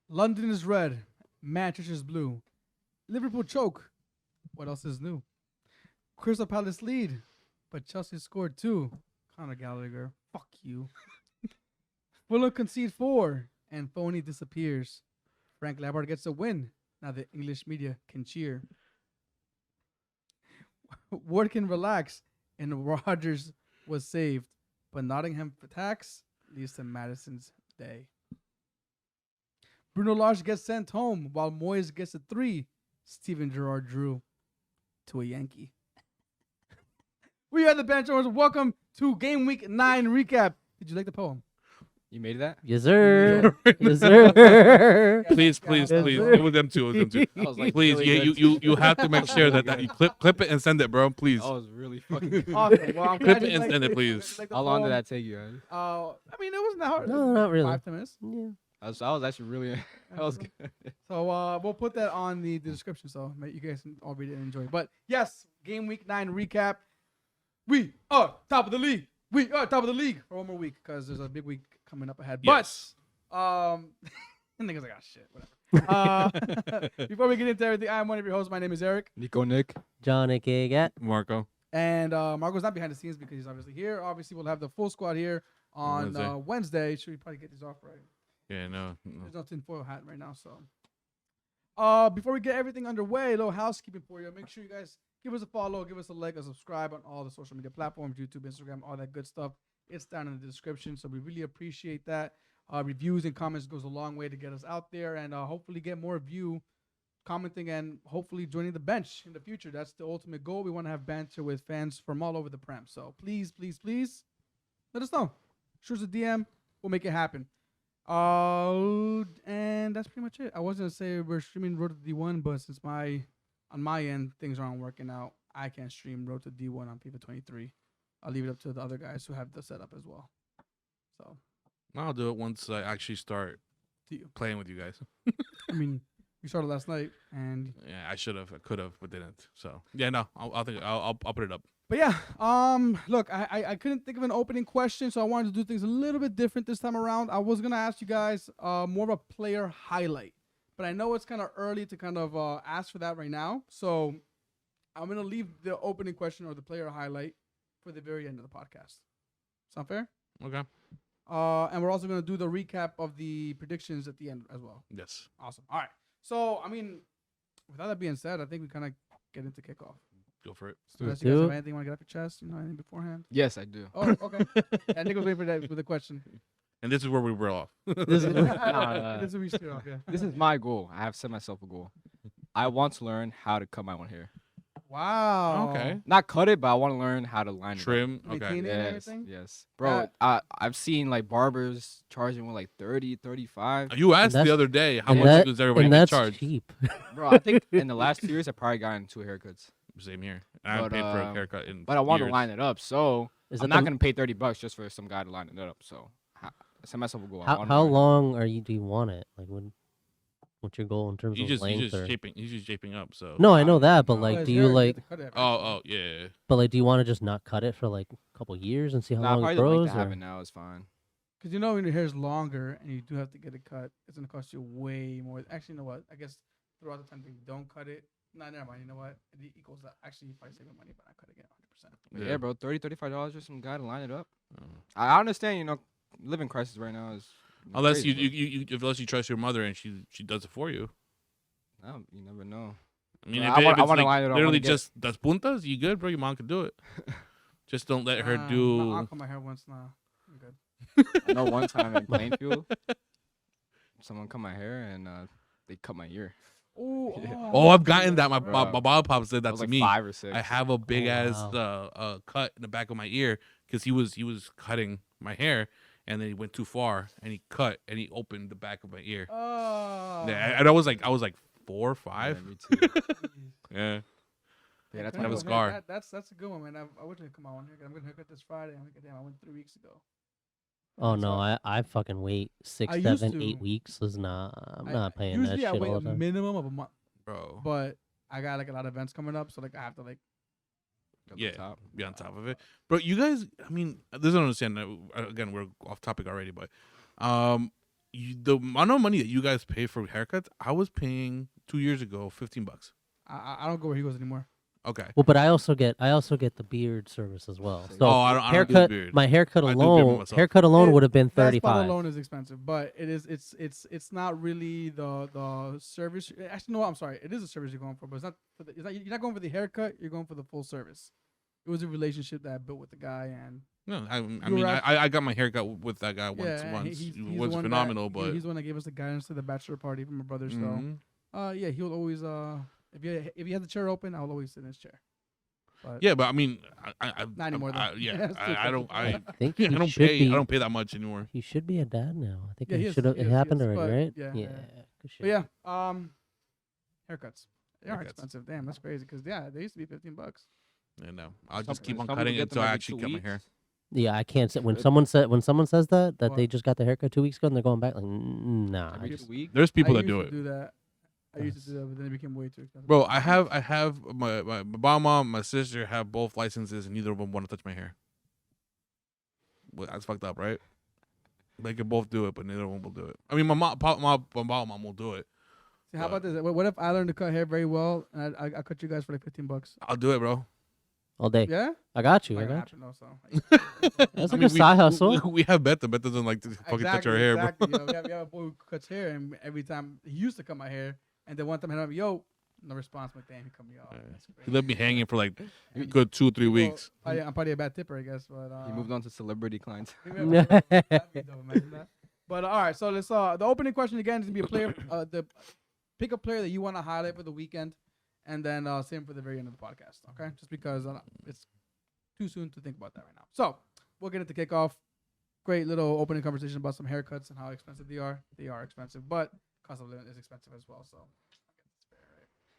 London is red. Manchester's blue. Liverpool choke. What else is new? Crystal Palace lead, but Chelsea scored 2. Conor Gallagher. Fuck you. Fulham concede 4, and Phoney disappears. Frank Lampard gets a win. Now the English media can cheer. Ward can relax, and Rodgers was saved. But Nottingham attacks leads to Maddison's day. Bruno Lage gets sent home, while Moyes gets a 3. Steven Gerrard drew to a Yankee. We are the Bench Owners. Welcome to Game Week 9 recap. Did you like the poem? You made that? Yes, sir. Yes, sir. Please. Yes, It was them two. I was like, Please, really yeah, good. you have to make sure that you clip it and send it, bro. Please. I was really fucking good. Awesome. Well, I'm Clip glad it you and liked send it, please. Like the How long poem. did that take you, guys? I mean, it wasn't that hard. No, not really. 5 minutes. Yeah. I was actually really. That was good. So we'll put that on the description so you guys can all read it and enjoy. But yes, Game Week 9 recap. We are top of the league. We are top of the league for one more week because there's a big week coming up ahead. Yes. But niggas like, shit, whatever. Before we get into everything, I'm one of your hosts. My name is Eric, Nico Nick. John A.K. Gat. Marco. and Marco's not behind the scenes because he's obviously here. Obviously, we'll have the full squad here on Wednesday. Wednesday. Should we probably get these off right? Yeah, no. There's no tinfoil hat right now, so. Before we get everything underway, a little housekeeping for you. Make sure you guys give us a follow, give us a like, a subscribe on all the social media platforms, YouTube, Instagram, all that good stuff. It's down in the description, so we really appreciate that. Reviews and comments goes a long way to get us out there, and hopefully get more of you commenting and hopefully joining the bench in the future. That's the ultimate goal. We want to have banter with fans from all over the Prem. So please, let us know. Shoot us a DM. We'll make it happen. And that's pretty much it. I was gonna say we're streaming Road to D1, but since on my end things aren't working out, I can't stream Road to D1 on FIFA 23. I'll leave it up to the other guys who have the setup as well. So I'll do it once I actually start to you. playing with you guys. I mean, we started last night, and Yeah, I should have, I could have, but didn't. So yeah, no, I'll put it up. but yeah, look, I couldn't think of an opening question, so I wanted to do things a little bit different this time around. I was gonna ask you guys more of a player highlight, but I know it's kind of early to kind of ask for that right now. So I'm gonna leave the opening question or the player highlight for the very end of the podcast. Sound fair? Okay. And we're also gonna do the recap of the predictions at the end as well. Yes. Awesome. All right. So I mean, without that being said, I think we kind of get into kickoff. Go for it. Unless do you guys it. have anything you want to get off your chest, anything beforehand? Yes, I do. Oh, okay. I think I was waiting for that with the question. And this is where we were off. This is- This is where we steer off, yeah. This is my goal. I have set myself a goal. I want to learn how to cut my own hair. Wow. Okay. Not cut it, but I want to learn how to line Trim. Maintain Okay. it and it. Yes, everything? yes. Bro, I've seen like barbers charging with like 30, 35. You asked that's- the other day how and much that- does everybody and get that's charged? cheap. Bro, I think in the last 2 years, I've probably gotten 2 haircuts. Same here. I haven't But, paid for a haircut in But I want years. to line it up, so Is I'm that not the- going to pay $30 just for some guy to line it up. So I set myself a goal. I How wanna how learn it. long do you want it? Like what's your goal in terms He's of just length or? he's just shaping up. So No, I know that, but Oh, like, his do hair, you have like? to cut it every Oh yeah. But like, do you want to just not cut it for like a couple years and see how Nah, long it probably the length grows? I have Or? it now is fine. Because you know when your hair is longer and you do have to get it cut, it's going to cost you way more. Actually, you know what? I guess throughout the time that you don't cut it, nah, never mind. You know what? It equals that. Actually, you probably saving money by not cutting it 100%. Yeah, bro, $30, $35 for some guy to line it up. Oh. I understand, living crisis right now is. Unless crazy, you unless you trust your mother and she does it for you. bro. No, you never know. I mean, I if, wanna- if I it's wanna like line it up, I literally wanna get- just das puntas, you good, bro? Your mom can do it. Just don't let her Nah, do. I'll cut my hair once now. I'm good. I know one time in Plainfield, someone cut my hair and they cut my ear. Ooh, Yeah. Oh, I've gotten that. My Bro. Bob Pop said I that was to like me. 5 or 6. I have a big ass wow. cut in the back of my ear because he was cutting my hair and then he went too far and he cut and he opened the back of my ear. Oh. Yeah, and I was like 4 or 5. Yeah, me too. Yeah. Yeah, that's I my have a goal. scar. That's a good one, man. I wish I could come on here. I'm gonna haircut this Friday. I'm like, damn, I went 3 weeks ago. Oh That's no, all. I fucking wait I 6, used 7, to. 8 weeks. Is not. I'm I- not paying that Usually shit I wait all a the time. minimum of a month, Bro. but I got like a lot of events coming up, so like I have to like. At the Yeah. top. Be on top of it. Bro, you guys, I mean, this I don't understand. Again, we're off topic already, but the amount of money that you guys pay for haircuts, I was paying 2 years ago $15. I don't go where he goes anymore. Okay. Well, but I also get the beard service as well. Same. So Oh, I don't do haircut, beard. my haircut I do beard alone, myself. haircut alone It- would have been That spot 35. alone is expensive, but it's not really the service. Actually, no, I'm sorry. It is a service you're going for, but it's not. You're not going for the haircut. You're going for the full service. It was a relationship that I built with the guy, and No, I You mean, were at- I got my haircut with that guy once. yeah, It he's the was one phenomenal, that, but he's the one that gave us the guidance to the bachelor party from my brother. So, Mhm. yeah, he'll always if he had the chair open, I'll always sit in his chair. But yeah, but I mean, Not anymore, though. yeah, It's too I don't, expensive. I think I he don't should pay, be. I don't pay that much anymore. He should be a dad now. I think Yeah, he it is, should have. he It is, he happened is, already, but right? yeah, Yeah. yeah. Good shit. But yeah, haircuts. They are Haircuts. expensive. Damn, that's crazy. Because they used to be $15. And I'll Some- just keep on some cutting get until them I every actually 2 cut my weeks. hair. Yeah, I can't say when It- someone says that What? they just got their haircut 2 weeks ago and they're going back like nah. I Every just- 2 weeks. There's people I that used do to it. do that. I used to do that, but then it became way too expensive. Bro, I have my mom, my sister have both licenses, and neither of them want to touch my hair. Well, that's fucked up, right? They can both do it, but neither one will do it. I mean, my mom will do it. See, how about this? What if I learned to cut hair very well and I cut you guys for like $15? I'll do it, bro. all day. Yeah, I got you. I Not gonna got you. happen, though, so. That's I a mean, good side hustle. We have Beth. Beth doesn't like to fucking touch her hair, exactly. bro. You know, we have a boy who cuts hair, and every time he used to cut my hair, and then one time I hit him, yo, no response. I'm like, damn, he cut me off. Yeah. That's He crazy. left me hanging for like a And good 2 or 3 well, weeks. I'm probably a bad tipper, I guess, but He moved on to celebrity clients. That'd be dope, imagine that. But all right, so let's the opening question again is gonna be a player, pick a player that you want to highlight for the weekend, and then same for the very end of the podcast. Okay, just because it's too soon to think about that right now. So we'll get into kickoff. Great little opening conversation about some haircuts and how expensive they are. They are expensive, but cost of living is expensive as well. So.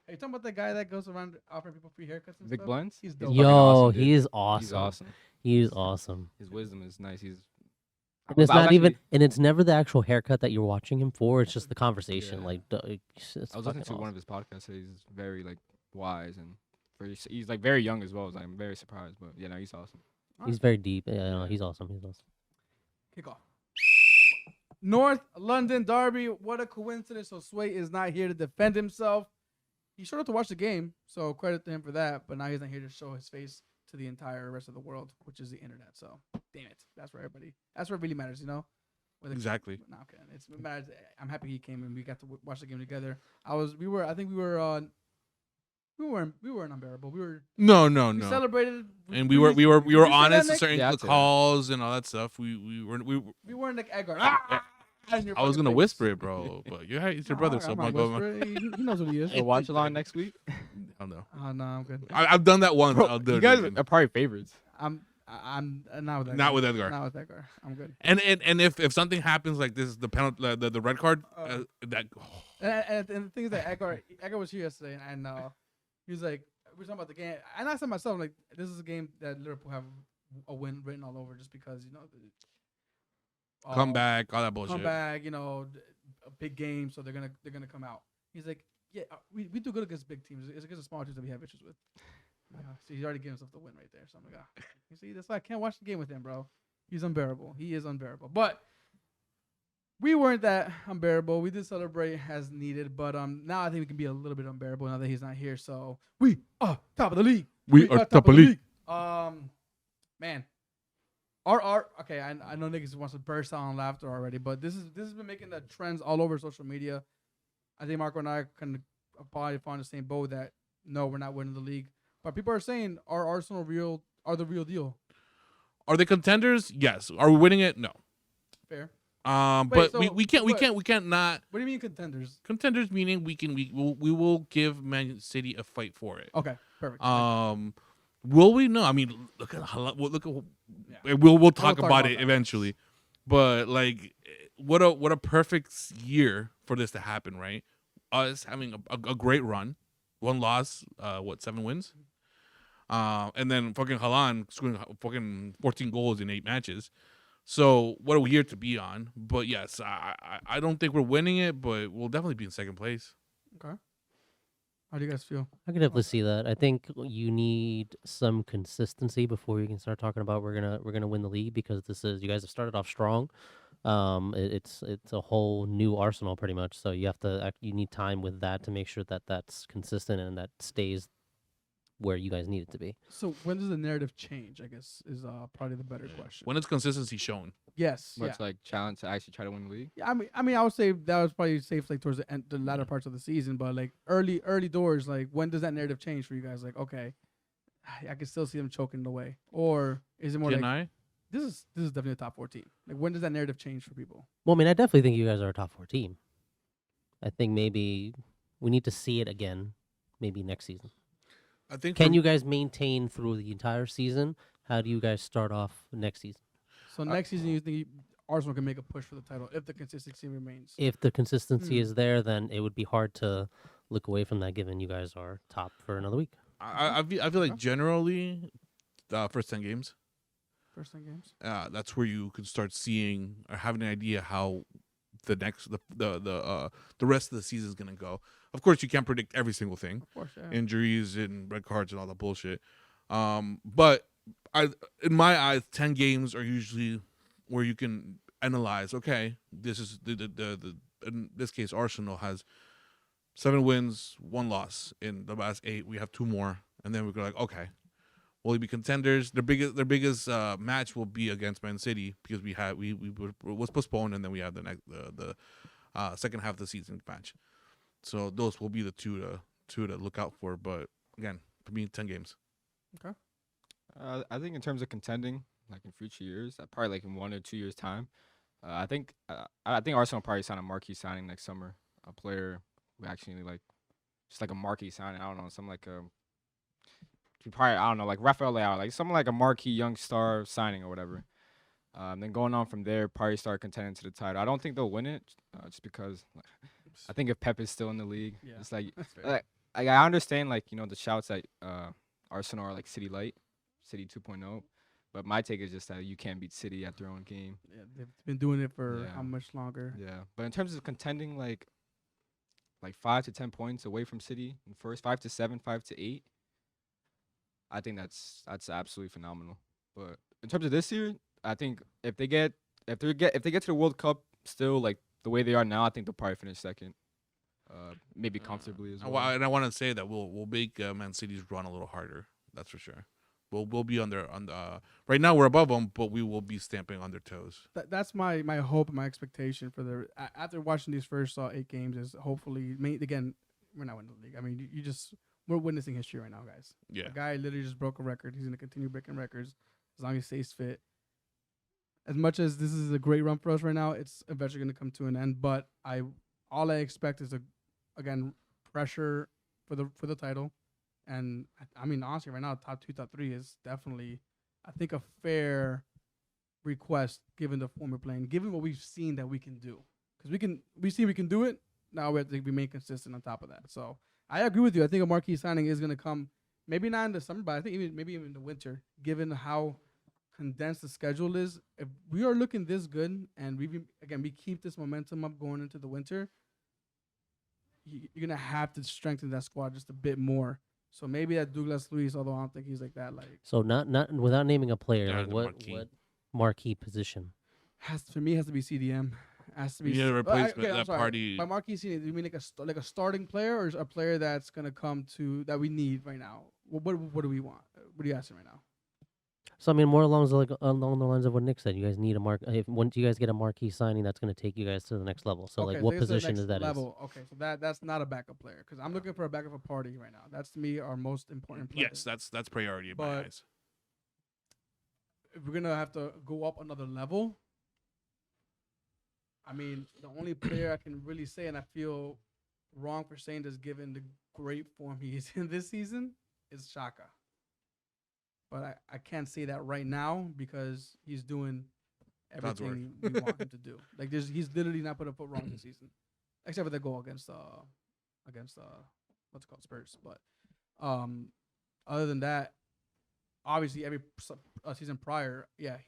Hey, you talking about that guy that goes around offering people free haircuts and Vic stuff? Blunts? He's He's dope. fucking Yo, awesome, dude. he's awesome. He's awesome. He's awesome. His wisdom is nice. He's. And it's I was not even, actually- and it's never the actual haircut that you're watching him for. It's just the conversation. Yeah. Like, it's I was fucking listening to one of his podcasts. He's very like wise and he's like very young as well. So I'm very surprised, but yeah, no, he's awesome. He's very deep. Yeah, no, he's awesome. He's awesome. Kickoff. North London Derby. What a coincidence. So Sway is not here to defend himself. He showed up to watch the game, so credit to him for that. But now he's not here to show his face to the entire rest of the world, which is the internet. So damn it. That's where that's what really matters, you know? Whether- Exactly. No, okay. It matters. I'm happy he came and we got to watch the game together. I think we weren't unbearable. No. We celebrated. And we were Did you say that, honest to Nick? certain Yeah, I'd say that. calls and all that stuff. We weren't like Edgar. In your I was fucking gonna face. whisper it, bro, but it's your brother, so I'm I'm not gonna go. whispering. He knows what he is. So watch along next week. I don't know. Oh no, I'm good. I've done that once. Bro, I'll do you it guys again. are probably favorites. I'm not with Edgar. Not with Edgar. Not with Edgar. I'm good. And if something happens like this, the penalty, the red card, that And the thing is that Edgar was here yesterday, and he was like, we were talking about the game, and I said myself, like, this is a game that Liverpool have a win written all over, just because come back, all that bullshit. come back, a big game, so they're gonna come out. He's like, yeah, we do good against big teams. It's against the small teams that we have issues with. So he's already giving himself the win right there. So I'm like, you see, that's why I can't watch the game with him, bro. He's unbearable. He is unbearable. But we weren't that unbearable. We did celebrate as needed, but now I think we can be a little bit unbearable now that he's not here. So we are top of the league. We are top of the league. Man. Okay, I know niggas wants to burst out in laughter already, but this has been making the trends all over social media. I think Marco and I can probably find the same boat that no, we're not winning the league. But people are saying, are Arsenal are the real deal? Are they contenders? Yes. Are we winning it? No. Fair. But so- we can't not What do you mean contenders? contenders, meaning we will give Man City a fight for it. Okay, perfect. Will we? No. I mean, look at Yeah. we'll talk talk about about it that. eventually. But like, what a perfect year for this to happen, right? Us having a great run, 1 loss, 7 wins, and then fucking Haaland scoring fucking 14 goals in 8 matches. So what a year to be on. But yes, I don't think we're winning it, but we'll definitely be in second place. Okay. How do you guys feel? I could definitely see that. I think you need some consistency before you can start talking about we're gonna win the league, because you guys have started off strong. It's a whole new arsenal pretty much. So you have to you need time with that to make sure that that's consistent and that stays where you guys need it to be. So when does the narrative change? I guess is probably the better question. When is consistency shown? Yes. Where Yeah. it's like challenge to actually try to win the league. Yeah, I would say that was probably safe like towards the end, the latter parts of the season, but like early doors, like when does that narrative change for you guys? Like, okay, I can still see them choking it away, or is it more like G&I? this is definitely a top 4 team? Like, when does that narrative change for people? Well, I mean, I definitely think you guys are a top 4 team. I think maybe we need to see it again, maybe next season. I think. Can you guys maintain through the entire season? How do you guys start off next season? So next season, you think Arsenal can make a push for the title if the consistency remains? If the consistency Hmm. is there, then it would be hard to look away from that, given you guys are top for another week. I feel like generally, first 10 games. First 10 games. That's where you can start seeing or having an idea how the rest of the season is gonna go. Of course, you can't predict every single thing, Of course, yeah. injuries and red cards and all that bullshit. But in my eyes, 10 games are usually where you can analyze. Okay, this is the in this case, Arsenal has 7 wins, 1 loss in the last 8. We have 2 more, and then we're like, okay. Will we be contenders? Their biggest match will be against Man City because was postponed, and then we have the second half of the season match. So those will be the two to look out for. But again, for me, 10 games. I think in terms of contending, like in future years, probably like in 1 or 2 years' time, I think Arsenal will probably sign a marquee signing next summer, a player who actually like just like a marquee signing. I don't know, something like probably I don't know, like Rafael Leao, like something like a marquee young star signing or whatever. Then going on from there, probably start contending to the title. I don't think they'll win it, just because I think if Pep is still in the league, Yeah, it's like that's fair. I understand like the shouts that Arsenal are like City Light, City 2.0, but my take is just that you can't beat City at their own game. Yeah, they've been doing it for Yeah. how much longer? Yeah, but in terms of contending, like 5 to 10 points away from City in first, 5 to 7, 5 to 8. I think that's absolutely phenomenal. But in terms of this year, I think if they get to the World Cup still like the way they are now, I think they'll probably finish second, maybe comfortably as well. And I want to say that we'll make Man City's run a little harder. That's for sure. We'll be on the right now we're above them, but we will be stamping on their toes. That's my hope and my expectation for the after watching these first 8 games is hopefully again we're not winning the league. I mean we're witnessing history right now, guys. Yeah. The guy literally just broke a record. He's gonna continue breaking records as long as he stays fit. As much as this is a great run for us right now, it's eventually gonna come to an end. But all I expect is again pressure for the title. And I mean, honestly, right now, top 2, top 3 is definitely, I think, a fair request given the form we're playing, given what we've seen that we can do. Because we see we can do it. Now we have to remain consistent on top of that. So I agree with you. I think a marquee signing is going to come, maybe not in the summer, but I think maybe even in the winter, given how condensed the schedule is. If we are looking this good and we keep this momentum up going into the winter, you're going to have to strengthen that squad just a bit more. So maybe that Douglas Luiz, although I don't think he's like that. Like, So not without naming a player, Yeah, like the what marquee. marquee position? has to be CDM. Has to be. You need a replacement, I'm that sorry. party. By marquee CDM, you mean like a starting player or a player that's gonna come to that we need right now? What do we want? What are you asking right now? So I mean, more along the lines of what Nick said. You guys need a once you guys get a marquee signing, that's going to take you guys to the next level. So Okay, like, what take us to the position next is that? level? Okay, so that's not a backup player because I'm looking for a backup for Party right now. That's to me our most important player. Yes, that's priority in my But- eyes. If we're gonna have to go up another level, I mean, the only player I can really say, and I feel wrong for saying this given the great form he's in this season, is Shaka. But I can't say that right now because he's doing God's word. everything we want him to do. Like he's literally not put a foot wrong this season, except for the goal against what's it called, Spurs. But other than that, obviously every season prior, yeah,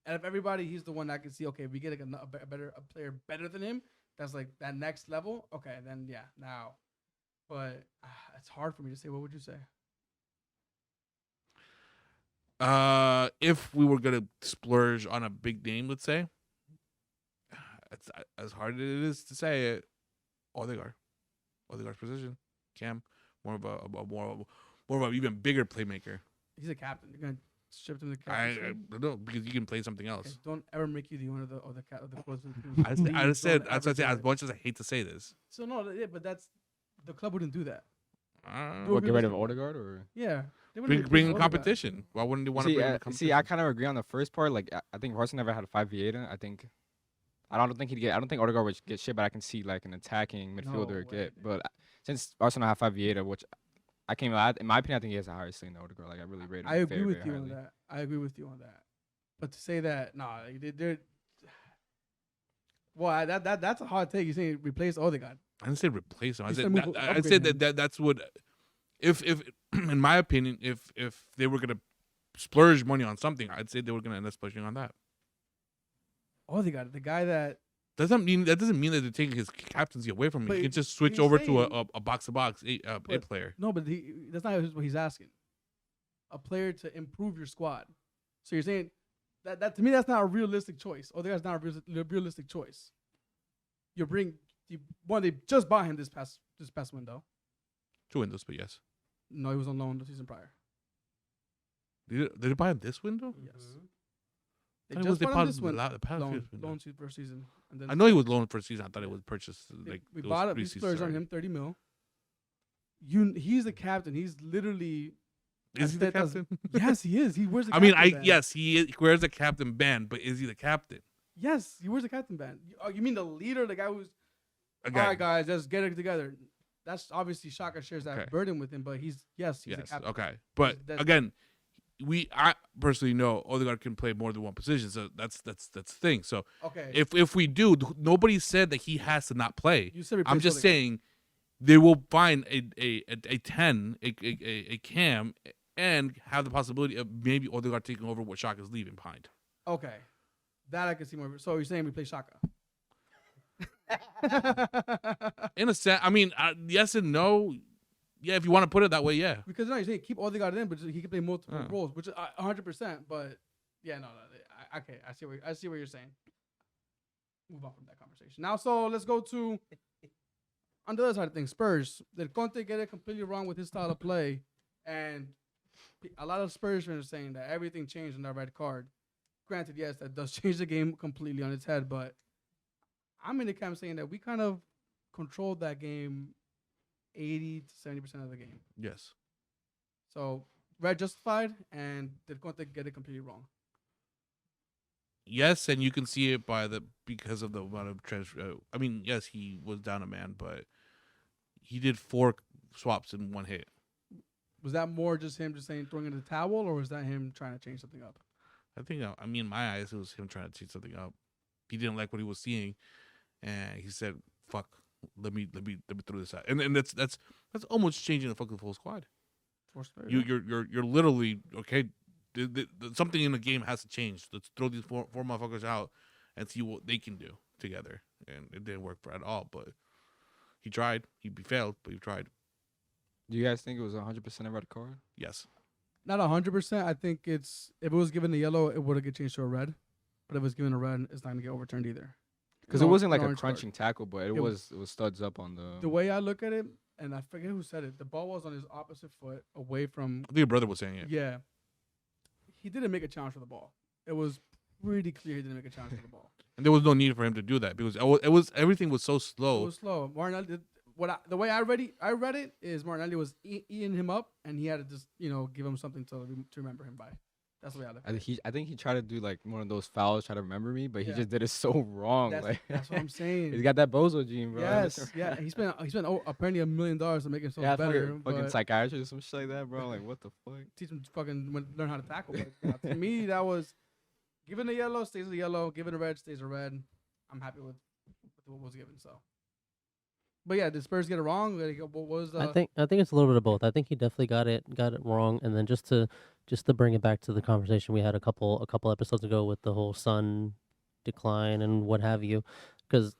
out of everybody, he's the one that I can see. Okay, if we get a player better than him, that's like that next level. Okay, then yeah, now. But it's hard for me to say. What would you say? If we were gonna splurge on a big name, let's say, as hard as it is to say it, Odegaard's position, Cam, more of a even bigger playmaker. He's a captain. You're gonna ship him to the I captain. don't know because you can play something else. Okay, don't ever make you the owner of the close. I said as much as I hate to say this. So no, yeah, but that's the club wouldn't do that. What, get rid of Odegaard or Yeah, they wouldn't Bring replace Odegaard. competition. Why wouldn't they want to bring in competition? see, I kind of agree on the first part. Like, I think Horson never had a 5v8. I don't think Odegaard would get shit, but I can see like an attacking midfielder way, get. dude. But since Arsenal have 5v8, which I came out, in my opinion, I think he has a higher ceiling than Odegaard. Like, I really rate him. I agree very, with very you on highly. that. I agree with you on that. But to say that, nah, they're well, that's a hard take. You're saying replace Odegaard. I didn't say replace him. I You said said move- I upgrade said him. that's what if in my opinion if they were gonna splurge money on something, I'd say they were gonna end up splurging on that. Odegaard, the guy that That doesn't mean that they're taking his captaincy away from him. But He can just switch he's over to saying- a box to box a But- player. no, but that's not what he's asking. A player to improve your squad. So you're saying that to me that's not a realistic choice. Odegaard's not a realistic choice. They just bought him this past window. 2 windows, but yes. No, he was on loan the season prior. Did they buy him this window? Yes. I They thought it just was bought him bought this him one. the past Loan window. first season. And then I know he was loaned for a season. I thought it was purchased. Like we it was bought it. 3 We seasons splurged on already. him 30 mil. He's the captain. He's literally. Is he the that does- captain? Yes, he is. He wears the I mean, captain band. yes, he wears the captain band, but is he the captain? Yes, he wears the captain band. You mean the leader, the guy who's Again, all right, guys, let's get it together. That's obviously Shaka shares that Okay. burden with him, but he's the yes, captain. okay, but That's- again, I personally know Odegaard can play more than one position, so that's the thing. So Okay, if we do, nobody said that he has to not play. you said I'm replace just Odegaard. saying they will find a 10, a Cam, and have the possibility of maybe Odegaard taking over what Shaka's leaving behind. Okay, that I can see more. So you're saying replace Shaka? In a sense, I mean, yes and no. Yeah, if you want to put it that way, yeah. Because no, you're saying keep Odegaard in, but he can play multiple Oh. roles, which is 100%. But yeah, no, okay, I see what you're saying. Move on from that conversation now. So let's go to on the other side of things. Spurs. Did Conte get it completely wrong with his style of play? And a lot of Spurs fans are saying that everything changed in that red card. Granted, yes, that does change the game completely on its head, but I'm in the camp saying that we kind of controlled that game 80 to 70% of the game. Yes. So red justified, and did Conte get it completely wrong? Yes, and you can see it because of the amount of transfer. I mean, yes, he was down a man, but he did 4 swaps in one hit. Was that more just him just saying throwing in the towel, or was that him trying to change something up? I think, I mean, in my eyes, it was him trying to change something up. He didn't like what he was seeing, and he said, "Fuck, let me throw this out." And that's almost changing the fucking full squad. For Spurs, You're literally okay. Something in the game has to change. Let's throw these four motherfuckers out and see what they can do together. And it didn't work at all. But he tried. He failed, but he tried. Do you guys think it was 100% a red card? Yes. Not 100%. I think if it was given a yellow, it would have get changed to a red. But if it was given a red, it's not gonna get overturned either. Because No, it wasn't like no a orange card. crunching tackle, but it was studs up on the. The way I look at it, and I forget who said it, the ball was on his opposite foot, away from. I think your brother was saying it. Yeah. He didn't make a challenge for the ball. It was pretty clear he didn't make a challenge for the ball. And there was no need for him to do that because it was everything was so It slow. was slow. Martinelli did the way I read it is Martinelli was eating him up, and he had to just give him something to remember him by. That's the way I look. I think he tried to do like one of those fouls, try to remember me, but he Yeah. just did it so wrong. That's what I'm saying. He's got that bozo gene, bro. Yes, yeah. He spent apparently $1 million to make himself Yeah, better. fucking but psychiatrist or some shit like that, bro. Like, what the fuck? teach him to fucking learn how to tackle. But to me, that was given a yellow stays a yellow, given a red stays a red. I'm happy with what was given. So, but yeah, did Spurs get it wrong? What was I think it's a little bit of both. I think he definitely got it wrong, and then just to bring it back to the conversation we had a couple episodes ago with the whole sun decline and what have you, because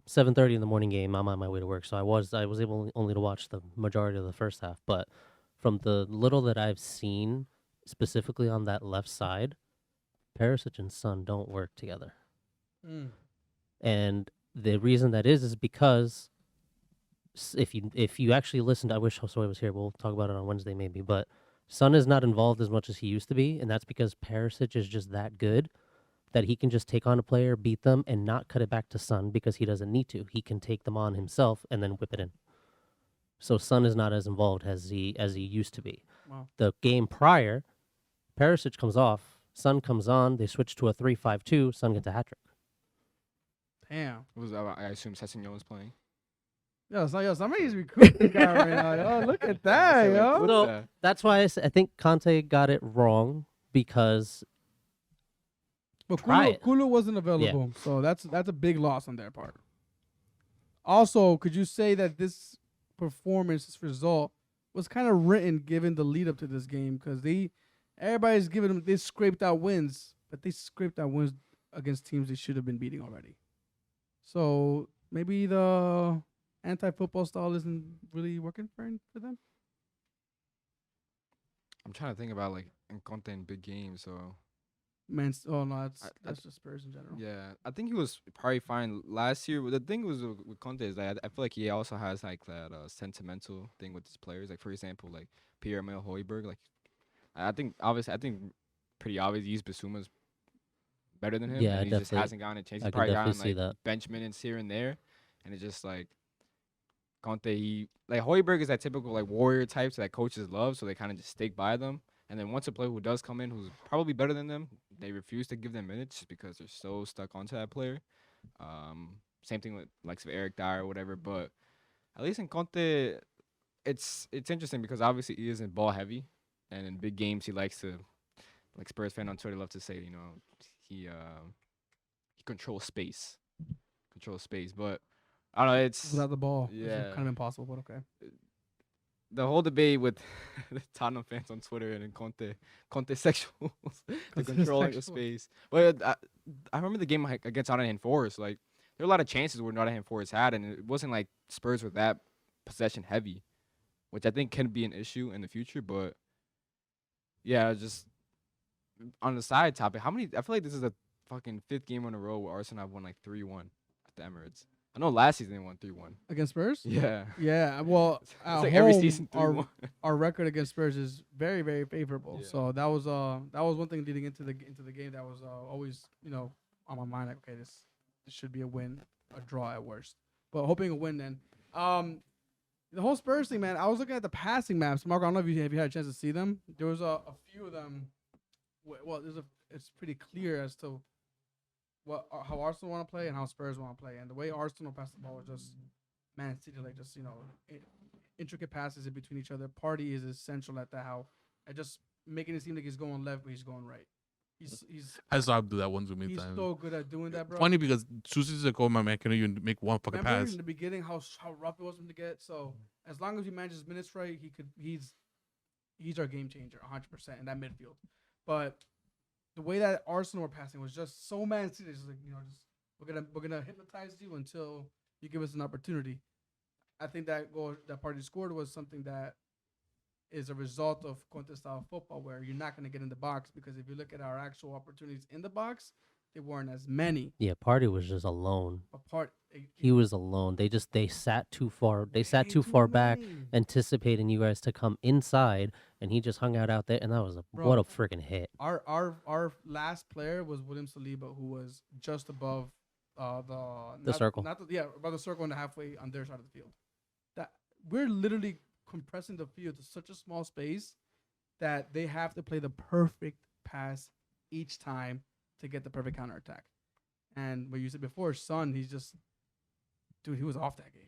7:30 in the morning game, I'm on my way to work, so I was able only to watch the majority of the first half, but from the little that I've seen specifically on that left side, Perisic and Son don't work together. And the reason that is because if you actually listened, I wish Josue was here. We'll talk about it on Wednesday maybe, but Son is not involved as much as he used to be, and that's because Perisic is just that good that he can just take on a player, beat them, and not cut it back to Son because he doesn't need to. He can take them on himself and then whip it in. So Son is not as involved as he used to be. Wow. The game prior, Perisic comes off, Son comes on, they switch to a 3-5-2, Son gets a hat trick. Damn. Was I assume Sessegnon was playing? Somebody's recruiting the guy right now. Yo, look at that, yo. So that's why I think Conte got it wrong because But Try it. Kulu wasn't available, so that's a big loss on their part. Also, could you say that this performance, this result, was kind of written given the lead up to this game? Because everybody's giving them, they scraped out wins, but they scraped out wins against teams they should have been beating already. So maybe the anti-football style isn't really working for them. I'm trying to think about like in Conte in big games. So Oh no, I- that's just Spurs in general. yeah, I think he was probably fine last year. But the thing was with Conte is that I feel like he also has like that sentimental thing with his players. Like for example, like Pierre-Emile Højbjerg. Like I think pretty obvious he's Basuma's better than him. Yeah, and he just definitely. hasn't gotten a chance. I He's can probably definitely gotten see like that. bench minutes here and there, and it's just like Conte. Like Højbjerg is that typical like warrior types that coaches love, so they kind of just stick by them. And then once a player who does come in, who's probably better than them, they refuse to give them minutes just because they're so stuck onto that player. Same thing with like Eric Dyer or whatever. But at least in Conte, it's interesting because obviously he isn't ball heavy, and in big games he likes to, like Spurs fan on Twitter love to say, he controls space, But I don't know, it's Without the ball, Yeah. it's kind of impossible. But okay. the whole debate with the Tottenham fans on Twitter and in Conte sexuals, the controlling of sexual. space. But I remember the game against Nottingham Forest. Like there were a lot of chances where Nottingham Forest had, and it wasn't like Spurs were that possession heavy, which I think can be an issue in the future. But yeah, just on the side topic, how many? I feel like this is the fucking 5th game in a row where Arsenal have won like 3-1 at the Emirates. I know last season they won 3-1. Against Spurs? Yeah. Yeah. Well, It's at like home, every season 3-1. our record against Spurs is very, very favorable. Yeah. So that was one thing leading into the game that was always on my mind. Like, okay, this should be a win, a draw at worst, but hoping a win. Then the whole Spurs thing, man. I was looking at the passing maps. Marco, I don't know if you had a chance to see them. There was a few of them. Well, it's pretty clear as to how Arsenal want to play and how Spurs want to play. And the way Arsenal pass the ball was just Man City, like just intricate passes in between each other. Party is essential at that. How I just making it seem like he's going left, but he's going right. He's I saw him do that one too many he's times. so good at doing that, bro. Funny because 2 seasons ago, my man couldn't even make one fucking Remember pass. in the beginning how rough it was for him to get. So as long as he manages minutes right, he's our game changer, 100% in that midfield. But the way that Arsenal were passing was just so Man City. Just like we're gonna hypnotize you until you give us an opportunity. I think that goal that party scored was something that is a result of Conte style football, where you're not gonna get in the box because if you look at our actual opportunities in the box, they weren't as many. Yeah, Party was just alone. He Was alone. They sat too far. They sat way too too far back, many. anticipating you guys to come inside, and he just hung out there, and that was Bro. what a freaking hit. Our last player was William Saliba, who was just above The circle. Above the circle and halfway on their side of the field. That we're literally compressing the field to such a small space that they have to play the perfect pass each time to get the perfect counterattack. And what you said before, Son, he was off that game.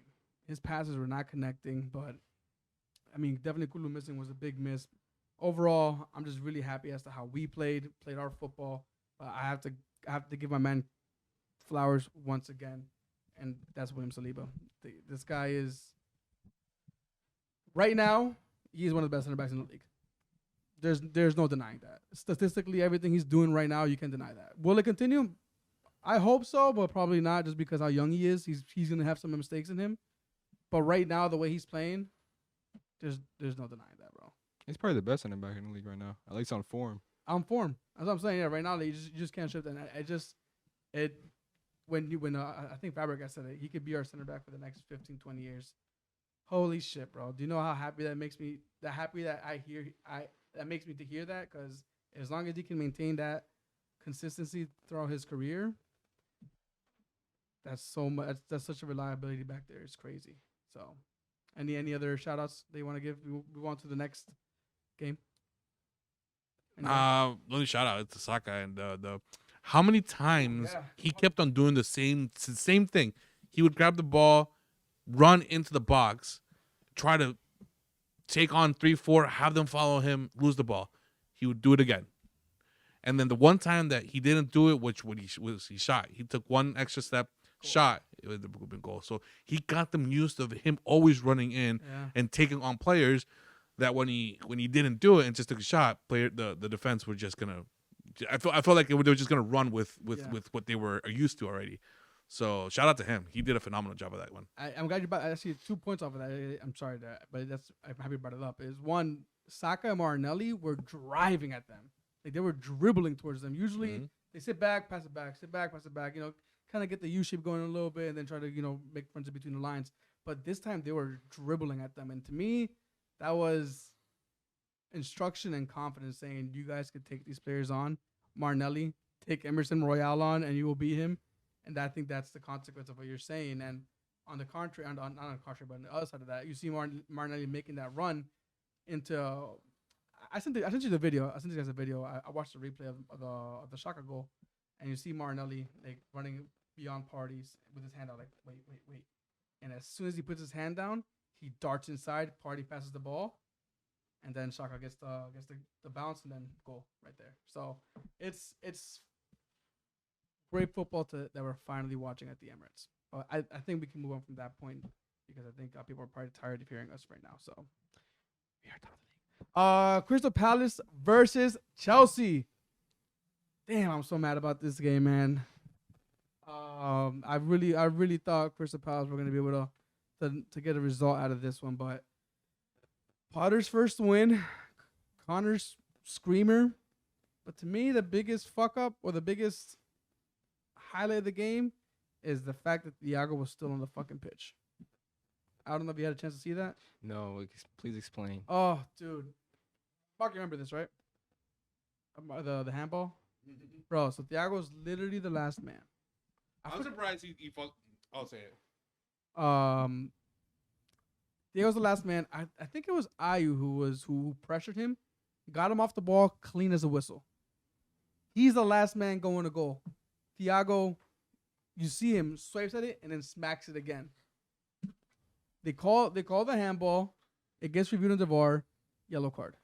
His passes were not connecting, but I mean, definitely Kulu missing was a big miss. Overall, I'm just really happy as to how we played our football. I have to give my man flowers once again, and that's William Saliba. This guy is right now. He's one of the best center backs in the league. There's no denying that. Statistically, everything he's doing right now, you can deny that. Will it continue? I hope so, but probably not, just because how young he is. He's gonna have some mistakes in him. But right now, the way he's playing, there's no denying that, bro. He's probably the best center back in the league right now, at least on form. On form. That's what I'm saying. Yeah, right now you just can't shift that. when I think Fabregas said it, he could be our center back for the next 15, 20 years. Holy shit, bro! Do you know how happy that makes me? That happy that that makes me to hear that, because as long as he can maintain that consistency throughout his career, that's so much. That's such a reliability back there. It's crazy. So, any other shout outs they want to give? We move on to the next game. Let me shout out to Saka and the how many times he kept on doing the same thing. He would grab the ball, run into the box, try to take on 3-4, have them follow him, lose the ball. He would do it again. And then the one time that he didn't do it, which when he shot, he took one extra step, shot, it would have been goal. So he got them used to him always running in and taking on players that when he didn't do it and just took a shot, the defense were just gonna. I felt like they were just gonna run with what they were used to already. So shout out to him. He did a phenomenal job of that one. I'm glad you brought. I see 2 points off of that. I'm sorry but I'm happy you brought it up. Is one, Saka and Martinelli were driving at them. Like they were dribbling towards them. Usually they sit back, pass it back, sit back, pass it back. Kind of get the U shape going a little bit, and then try to make friends in between the lines. But this time they were dribbling at them, and to me, that was instruction and confidence, saying you guys could take these players on. Martinelli, take Emerson Royale on, and you will beat him. And I think that's the consequence of what you're saying. And on the contrary, not on the contrary, but on the other side of that, you see Martinelli making that run into. I sent you the video. I sent you guys a video. I watched the replay of the Shaka goal, and you see Martinelli like running beyond parties with his hand out, like wait. And as soon as he puts his hand down, he darts inside. Party passes the ball, and then Shaka gets the bounce and then goal right there. So it's great football that we're finally watching at the Emirates. But I think we can move on from that point, because I think people are probably tired of hearing us right now. So we are done with the Crystal Palace versus Chelsea. Damn, I'm so mad about this game, man. I really thought Crystal Palace were gonna be able to get a result out of this one, but Potter's first win, Connor's screamer. But to me, the biggest fuck up or the biggest highlight of the game is the fact that Thiago was still on the fucking pitch. I don't know if you had a chance to see that. No, please explain. Oh, dude. Fuck, you remember this, right? The handball? Bro, so Thiago's literally the last man. I'm surprised he fucked. I'll say it. Thiago's the last man. I think it was Ayew who pressured him, got him off the ball clean as a whistle. He's the last man going to goal. Thiago, you see him swipes at it and then smacks it again. They call the handball. It gets reviewed on the VAR. Yellow card.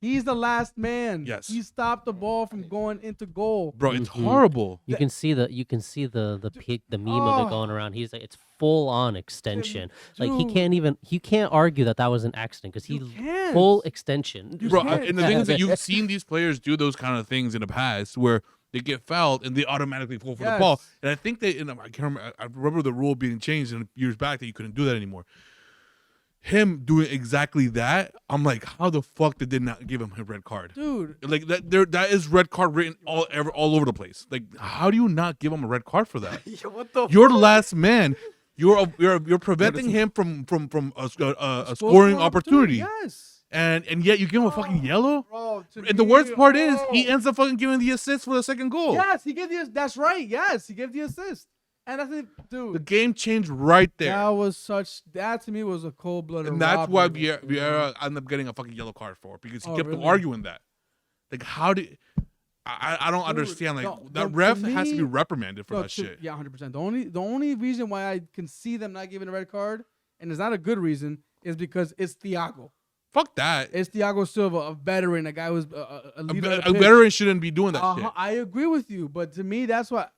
He's the last man. Yes. He stopped the ball from going into goal. Bro, it's horrible. You can see the meme of it going around. He's like, it's full on extension. Like he can't argue that was an accident, because he full extension. Bro, and the thing is that you've seen these players do those kind of things in the past where they get fouled and they automatically go for the ball. And I think I remember the rule being changed in years back that you couldn't do that anymore. Him doing exactly that, I'm like, how the fuck did they not give him a red card, dude? Like that is red card written all over the place. Like, how do you not give him a red card for that? What the? You're the last man. You're preventing him from a scoring opportunity. Yes. And yet you give him a fucking yellow. Bro, and the worst part is he ends up fucking giving the assist for the second goal. Yes, he gave the. That's right. Yes, he gave the assist. And that's it, dude. The game changed right there. That to me was a cold-blooded. And that's why Vieira ended up getting a fucking yellow card for, because he kept arguing that. Like, how did I don't understand. Like, that ref has to be reprimanded for that shit. Yeah, 100%. The only reason why I can see them not giving a red card, and it's not a good reason, is because it's Thiago. Fuck that. It's Thiago Silva, a veteran, a guy who's a leader. A veteran shouldn't be doing that shit. I agree with you, but to me, that's what.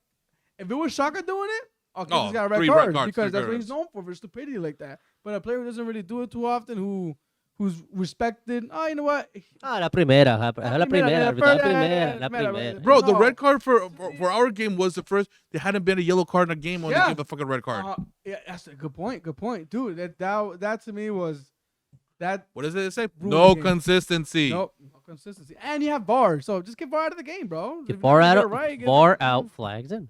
If it was Shaka doing it, okay, he's got a red card, because that's what he's known for stupidity like that. But a player who doesn't really do it too often, who's respected. Oh, you know what? La primera. Bro, the red card for our game was the first. There hadn't been a yellow card in a game when they gave the fucking red card. Yeah, that's a good point. Good point, dude. That to me was that. What does it say? No consistency. Nope, no consistency. And you have VAR, so just get VAR out of the game, bro. Get VAR out, VAR out, flags in.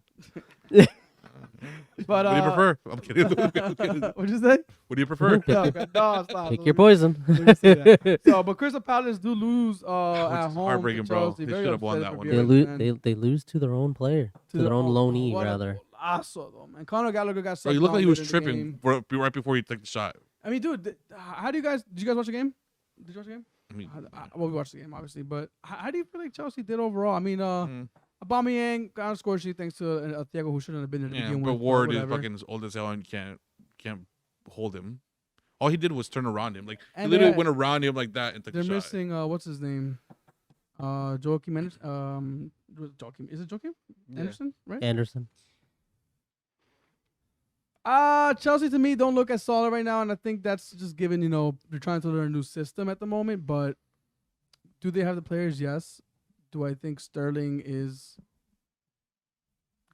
But, what do you prefer? I'm kidding. I'm kidding. What'd you say? What do you prefer? No, stop. Pick your poison. Let me say that. So, but Crystal Palace do lose Which at is home heartbreaking, to bro. Chelsea. They Very should have won upset that for one. They Bielsa, lose. man. They lose to their own player, to their own loanee what a rather. golazo, though, man. Conor Gallagher got Bro, subbed you look out like he was later in the tripping game. right before he took the shot. I mean, dude, did you guys watch the game? Did you watch the game? I mean, Well, we watched the game, obviously, but how do you feel like Chelsea did overall? I mean, mm, Aubameyang got a score sheet thanks to Thiago, who shouldn't have been there to yeah, begin but with. Ward is whatever. fucking old as hell and you can't hold him. All he did was turn around him. Like he And literally they're- went around him like that and took They're the shot. missing what's his name? Joachim Anderson. Joachim, is it Joachim Anderson? Right? Anderson. Chelsea to me don't look as solid right now, and I think that's just given they're trying to learn a new system at the moment. But do they have the players? Yes. Do I think Sterling is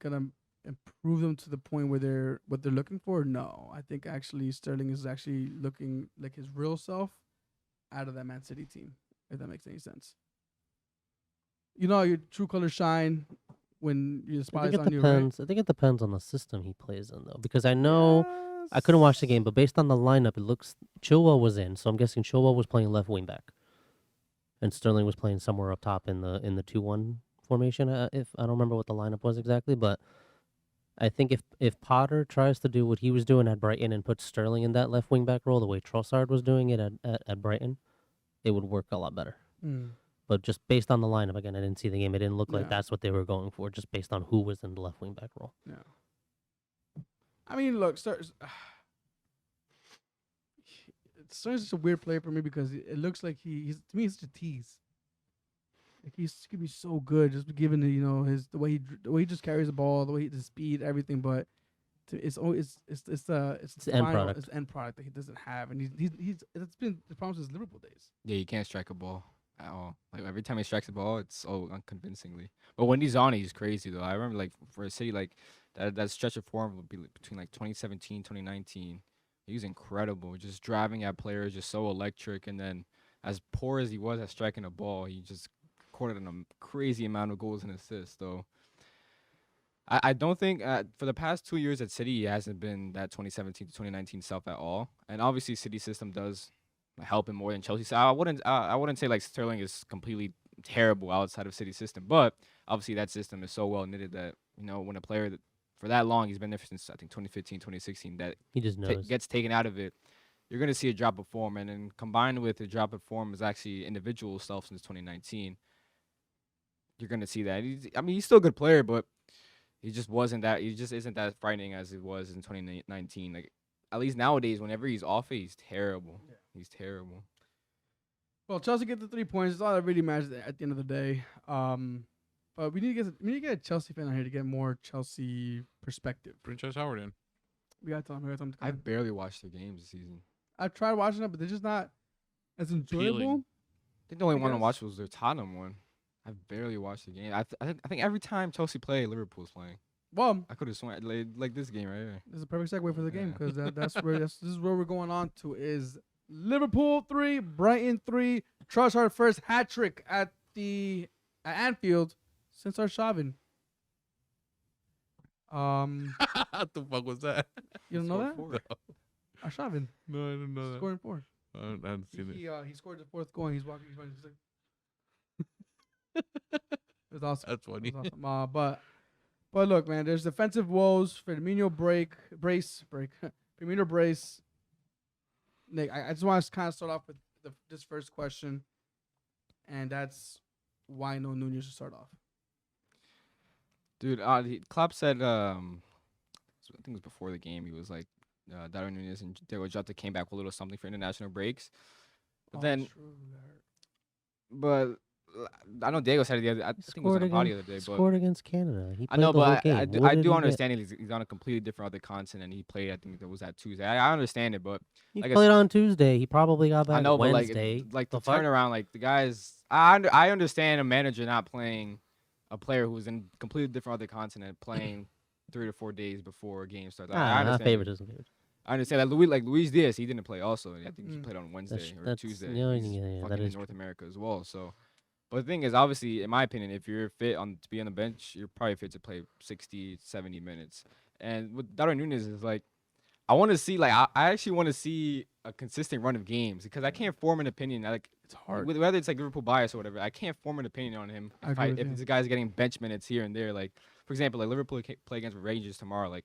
gonna improve them to the point where they're what they're looking for? No, I think actually Sterling is actually looking like his real self out of that Man City team. If that makes any sense. Your true colors shine when your I spotlight's think it on you, right? depends. I think it depends on the system he plays in, though, because I know I couldn't watch the game, but based on the lineup, it looks Chilwell was in, so I'm guessing Chilwell was playing left wing back, and Sterling was playing somewhere up top in the 2-1 formation. If I don't remember what the lineup was exactly, but I think if Potter tries to do what he was doing at Brighton and put Sterling in that left wing back role the way Trossard was doing it at Brighton, it would work a lot better. Mm. But just based on the lineup, again, I didn't see the game. It didn't look like Yeah. that's what they were going for, just based on who was in the left wing back role. Yeah. I mean, look, Sterling's such a weird player for me because it looks like he's to me he's such a tease. Like he's gonna be so good, just given the way he just carries the ball, the speed, everything. But it's the end product. It's the end product that he doesn't have, and he's it's been the problem since Liverpool days. Yeah, you can't strike a ball at all. Like every time he strikes a ball, it's so unconvincingly. But when he's on, he's crazy though. I remember like for a City like that stretch of form would be between like 2017, 2019. He was incredible, just driving at players, just so electric. And then as poor as he was at striking a ball, he just recorded a crazy amount of goals and assists. So I don't think for the past 2 years at City, he hasn't been that 2017 to 2019 self at all. And obviously, City system does help him more than Chelsea. So I wouldn't say like Sterling is completely terrible outside of City system, but obviously that system is so well knitted that when a player for that long he's been there since I think 2015, 2016 that He just knows. gets taken out of it, you're gonna see a drop of form, and then combined with the drop of form is actually individual self since 2019. You're gonna see that. He's still a good player, but he just wasn't that. He just isn't that frightening as it was in 2019. Like at least nowadays, whenever he's off it, he's terrible. Yeah. He's terrible. Well, Chelsea get the 3 points. It's all that really matters at the end of the day. But we need to get a Chelsea fan on here to get more Chelsea perspective. Bring Chess Howard in. We got to tell him. To come I've in. barely watched their games this season. I've tried watching it, but they're just not as enjoyable. Appealing. I think the only I one I guess. watched was their Tottenham one. I've barely watched the game. I think every time Chelsea play, Liverpool's playing. Well, I could have sworn like this game right here. this is a perfect segue for the game Yeah. because this is where we're going on to is Liverpool 3, Brighton 3. Trossard first hat trick at Anfield since Arshavin. What the fuck was that? You don't know that? Scored 4. Arshavin No, I didn't know that. scoring 4. I haven't seen it. He scored the 4th goal. And he's walking. He's running. He's like, it was awesome. That's funny. It was awesome. But look, man. There's defensive woes. Firmino brace. Firmino brace. Nick, I just want to kind of start off with this first question, and that's why no Nunez should start off. Dude, Klopp said, I think it was before the game, he was like, Darwin Núñez and Diego Jota came back with a little something for international breaks. But then, True, that hurt. but I know Diego said it the other. I think it was on the body the other day. But Scored against Canada. He I played know, the whole but game. I What do did he get? understand he's on a completely different other continent. He played, I think that was that Tuesday. I understand it, but He like I played on Tuesday. He probably got back I know, Wednesday. but like The the fuck? turnaround, like the guys. I understand a manager not playing a player who's in a completely different other continent playing 3 to 4 days before a game starts. I understand. favoritism. I understand that Luis Diaz, he didn't play also. I think he played on Wednesday or That's Tuesday. yeah, He's yeah, fucking that in is North America as well. So But the thing is, obviously, in my opinion, if you're fit to be on the bench, you're probably fit to play 60, 70 minutes. And with Darwin Núñez is like, I want to see I actually want to see a consistent run of games because I can't form an opinion. It's hard. Whether it's like Liverpool bias or whatever, I can't form an opinion on him if this guy's getting bench minutes here and there. Like, for example, like Liverpool play against Rangers tomorrow. Like,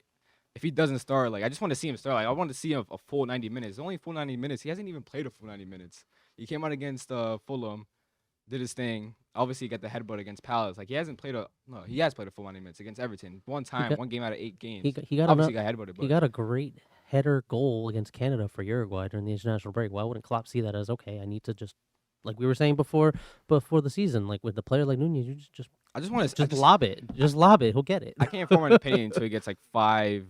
if he doesn't start, like I just want to see him start. Like, I want to see him a full 90 minutes. Only full 90 minutes. He hasn't even played a full 90 minutes. He came out against Fulham, did his thing. Obviously, he got the headbutt against Palace. Like, he has played a full 90 minutes against Everton. One game out of 8 games. He got obviously got headbutted. But he got a great header goal against Canada for Uruguay during the international break. Why wouldn't Klopp see that as okay? I need to just, like we were saying before the season, like with the player like Núñez, you I just want to just lob it, He'll get it. I can't form an opinion until he gets like 4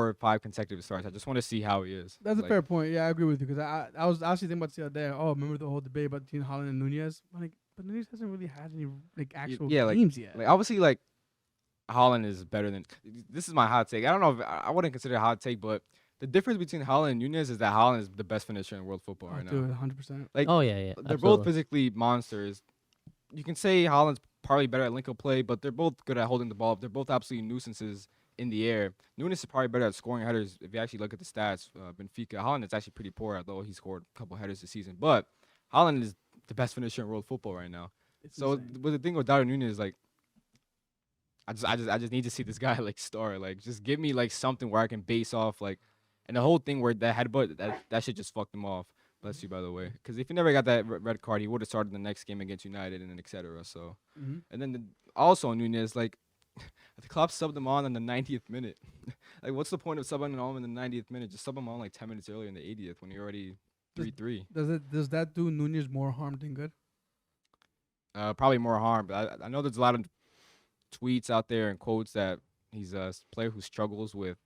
or 5 consecutive starts. I just want to see how he is. That's a fair point. Yeah, I agree with you because I was actually thinking about this the other day. Oh, remember the whole debate about between Haaland and Núñez? Like, but Núñez hasn't really had any like actual games yet. Like obviously, like Haaland is better than. This is my hot take. I don't know if I wouldn't consider it a hot take, but the difference between Haaland and Núñez is that Haaland is the best finisher in world football right now. Dude, 100%. Like, oh yeah, they're absolutely. both physically monsters. You can say Haaland's probably better at link-up play, but they're both good at holding the ball. They're both absolutely nuisances in the air. Núñez is probably better at scoring headers. If you actually look at the stats, Benfica, Haaland is actually pretty poor, although he scored a couple headers this season. But Haaland is the best finisher in world football right now. It's So, insane. but the thing with Darwin Núñez is like, I just need to see this guy like start. Like, just give me like something where I can base off like, and the whole thing where that headbutt that shit just fucked him off. Bless you, by the way. Because if he never got that red card, he would have started the next game against United and then etc. So, and then also Núñez, like, the Klopp subbed him on in the 90th minute. Like, what's the point of subbing him on in the 90th minute? Just sub him on like 10 minutes earlier in the 80th when you're already 3-3. Does that do Núñez more harm than good? Probably more harm. But I know there's a lot of tweets out there and quotes that he's a player who struggles with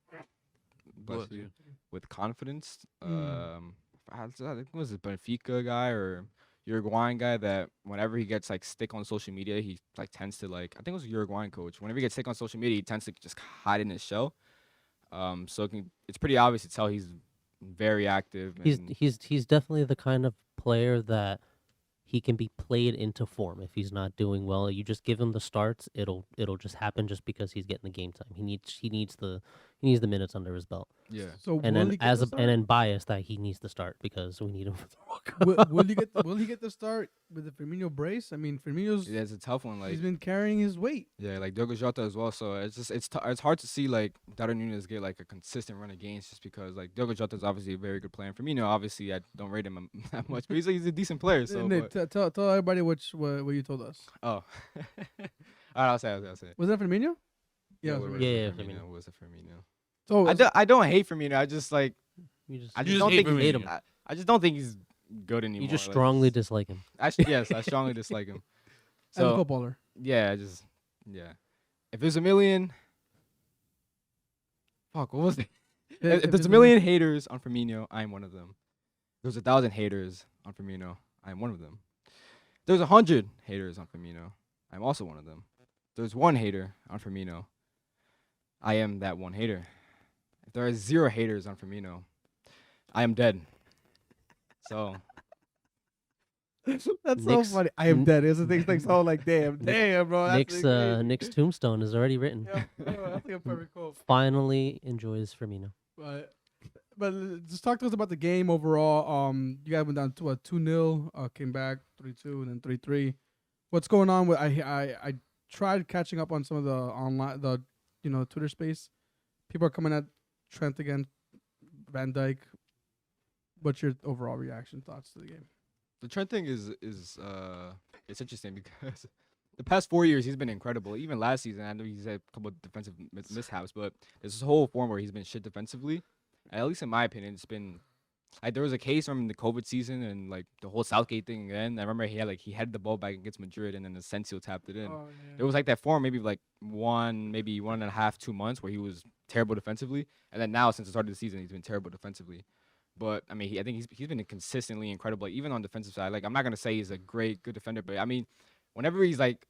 with confidence. I think it was a Benfica guy or Uruguayan guy that whenever he gets like stick on social media, he like tends to like, I think it was a Uruguayan coach. Whenever he gets stick on social media, he tends to just hide in his shell. So it's pretty obvious to tell he's very active. He's definitely the kind of player that he can be played into form if he's not doing well. You just give him the starts, it'll just happen just because he's getting the game time. He needs the minutes under his belt. Yeah. So And will then he get the start? and then bias that he needs to start because we need him for the World Cup. will he get the start with the Firmino brace? I mean, Firmino's Yeah, it's a tough one. Like, he's been carrying his weight. yeah, like Diogo Jota as well. So it's hard to see like Darwin Núñez get like a consistent run of games just because like Diogo Jota is obviously a very good player. And Firmino, obviously, I don't rate him that much, but he's a decent player. So Nick, tell everybody what you told us. oh, all right, I'll say it. Was that Firmino? Yeah. What it was was Firmino. Yeah, it? Firmino. Firmino was it Firmino? So I don't hate Firmino. I just like You just, I You just just don't hate think hate Firmino. him. I just don't think he's good anymore. You just Like, strongly dislike him. Actually, yes, I strongly dislike him. as a So footballer. yeah, if there's a million, fuck, what was it? If there's a million haters on Firmino, I am one of them. There's 1,000 haters on Firmino, I am one of them. There's 100 haters on Firmino, I'm also one of them. There's 1 hater on Firmino, I am that 1 hater. If there are 0 haters on Firmino, I am dead. So That's so Nick's- funny. I am N- dead. It's a thing like so like damn, bro. That's Nick's tombstone is already written. Yeah, that's like a perfect quote. Finally enjoys Firmino. But just talk to us about the game overall. You guys went down to a 2-0, came back 3-2, and then 3-3. What's going on with I tried catching up on some of the Twitter space. People are coming at Trent again, Van Dijk. What's your overall reaction, thoughts to the game? the Trent thing is it's interesting because the past 4 years he's been incredible. Even last season, I know he's had a couple of defensive mishaps, but there's this whole form where he's been shit defensively. And at least in my opinion, it's been like there was a case from the COVID season and like the whole Southgate thing. Then I remember he had the ball back against Madrid and then Asensio tapped it in. Oh, It was like that form, maybe 1.5, 2 months where he was terrible defensively, and then now since the start of the season he's been terrible defensively. But I mean, I think he's been consistently incredible, like, even on the defensive side. Like I'm not gonna say he's a good defender, but I mean, whenever he's like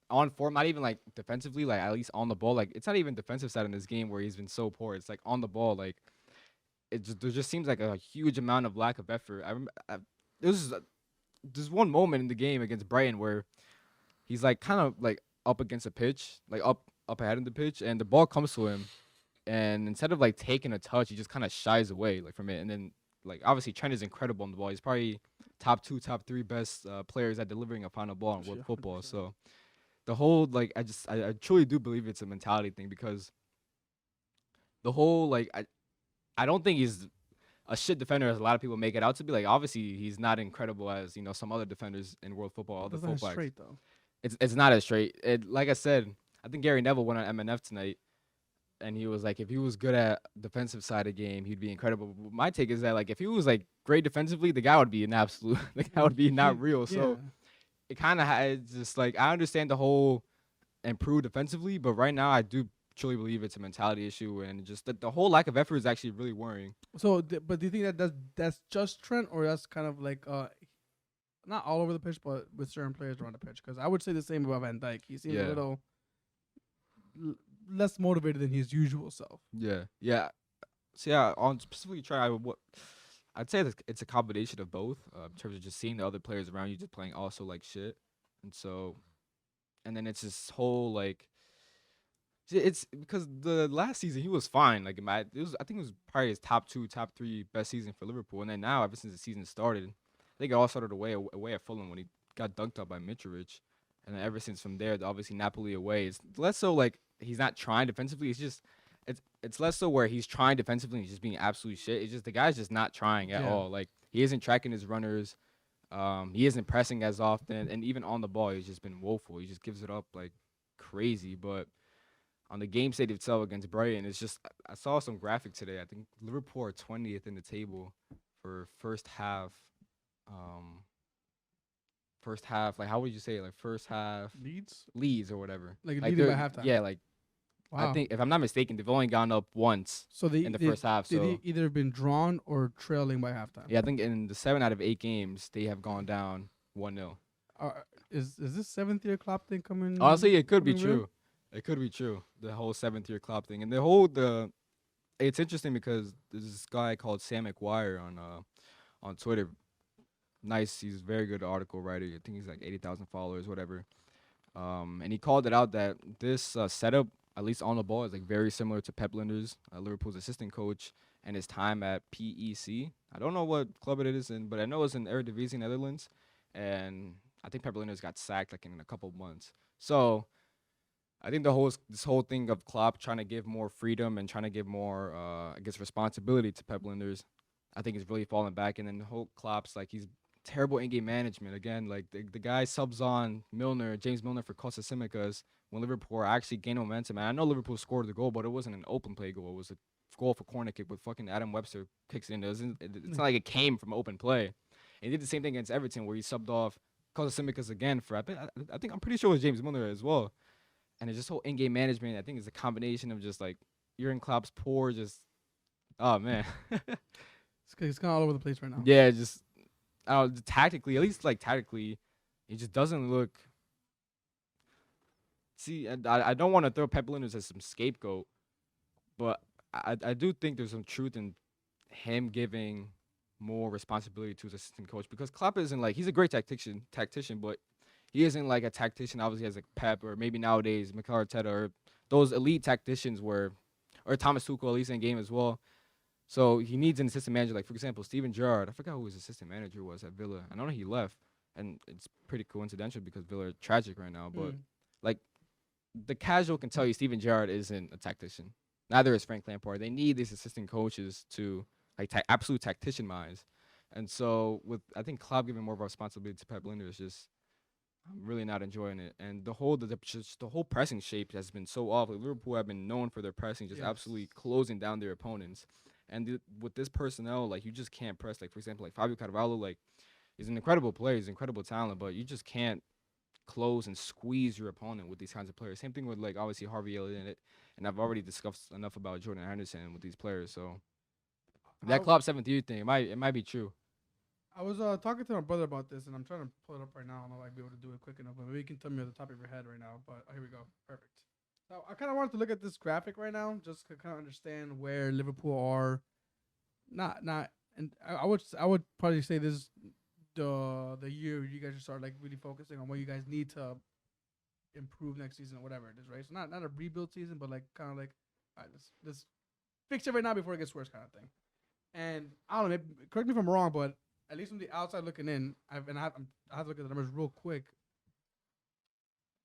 on form, not even like defensively, like at least on the ball, like it's not even defensive side in this game where he's been so poor. It's like on the ball, like there just seems like a huge amount of lack of effort. This there's one moment in the game against Brighton where he's like kind of like up against a pitch, like up ahead of the pitch, and the ball comes to him, and instead of like taking a touch, he just kind of shies away like from it, and then like obviously Trent is incredible on the ball. He's probably top 2, top 3 best players at delivering a final ball in world football. 100%. So the whole like I truly do believe it's a mentality thing because the whole like I don't think he's a shit defender as a lot of people make it out to be. Like obviously he's not incredible as some other defenders in world football, other That's not fullbacks. straight though. It's not as straight. Like I said, I think Gary Neville went on MNF tonight, and he was like, if he was good at defensive side of the game, he'd be incredible. But my take is that like if he was like great defensively, the guy would be an absolute, the guy would be not real. So it kind of had just like I understand the whole improve defensively, but right now I do truly believe it's a mentality issue, and just the whole lack of effort is actually really worrying. So, but do you think that that's just Trent, or that's kind of like not all over the pitch, but with certain players around the pitch? Because I would say the same about Van Dijk. He seems a little less motivated than his usual self. Yeah. So yeah, on specifically I'd say it's a combination of both in terms of just seeing the other players around you just playing also like shit, and then it's this whole like. It's because the last season he was fine. Like I think it was probably his top 2, top 3 best season for Liverpool. And then now, ever since the season started, I think it all started away at Fulham when he got dunked up by Mitrovic. And then ever since from there, obviously Napoli away. It's less so like he's not trying defensively. It's just it's less so where he's trying defensively and he's just being absolute shit. It's just the guy's just not trying at all. Like he isn't tracking his runners. He isn't pressing as often, and even on the ball, he's just been woeful. He just gives it up like crazy, but. On the game state itself against Brighton, it's just I saw some graphic today. I think Liverpool are 20th in the table for first half. First half, like how would you say it? Like first half leads or whatever. Like leading by halftime. Yeah, like wow. I think if I'm not mistaken, they've only gone up once in the first half. So they either been drawn or trailing by halftime. Yeah, I think in the 7 out of 8 games they have gone down 1-0. Is this 7th-year Klopp thing coming? Honestly, it could be true. It could be true. The whole 7th-year Klopp thing, and it's interesting because there's this guy called Sam McGuire on Twitter. Nice, he's a very good article writer. I think he's like 80,000 followers, whatever. And he called it out that this setup, at least on the ball, is like very similar to Pep Lijnders, Liverpool's assistant coach, and his time at PEC. I don't know what club it is in, but I know it's in Eredivisie, Netherlands, and I think Pep Lijnders got sacked like in a couple months. So. I think this whole thing of Klopp trying to give more freedom and trying to give more, responsibility to Pep Lijnders, I think is really falling back. And then the whole Klopp's like he's terrible in-game management. Again, like the guy subs on James Milner for Costa Simicas when Liverpool actually gained momentum. And I know Liverpool scored the goal, but it wasn't an open play goal. It was a goal for corner kick with fucking Adam Webster kicks it in. It's not like it came from open play. And he did the same thing against Everton where he subbed off Costa Simicas again for I'm pretty sure it was James Milner as well. And it's just whole in-game management. I think it's a combination of just like Jurgen Klopp's poor, oh man, it's kind of all over the place right now. Yeah, just tactically, at least like tactically, it just doesn't look. See, I don't want to throw Pep Lijnders as some scapegoat, but I do think there's some truth in him giving more responsibility to his assistant coach because Klopp isn't like he's a great tactician, but. He isn't like a tactician, obviously, as like Pep or maybe nowadays Mikel Arteta or those elite tacticians or Thomas Tuchel, at least in game as well. So he needs an assistant manager. Like, for example, Steven Gerrard. I forgot who his assistant manager was at Villa. I know he left, and it's pretty coincidental because Villa are tragic right now. But, like, the casual can tell you Steven Gerrard isn't a tactician. Neither is Frank Lampard. They need these assistant coaches to, like, absolute tactician minds. And so, I think Klopp giving more of a responsibility to Pep Lijnders is I'm really not enjoying it, and the whole pressing shape has been so awful. Liverpool have been known for their pressing, just absolutely closing down their opponents. And with this personnel, like you just can't press. Like for example, like Fabio Carvalho, like he's an incredible player, he's an incredible talent, but you just can't close and squeeze your opponent with these kinds of players. Same thing with like obviously Harvey Elliott, and I've already discussed enough about Jordan Henderson with these players. So that Klopp 7th-year thing, it might be true. I was talking to my brother about this, and I'm trying to pull it up right now. I don't know if I'll be able to do it quick enough, but maybe you can tell me at the top of your head right now. But here we go. Perfect. So I kind of wanted to look at this graphic right now, just to kind of understand where Liverpool are. And I would probably say this is the year you guys should start like really focusing on what you guys need to improve next season or whatever it is, right? So not a rebuild season, but like kind of like, all right, let's fix it right now before it gets worse, kind of thing. And I don't know, maybe, correct me if I'm wrong, but at least from the outside looking in, I have to look at the numbers real quick.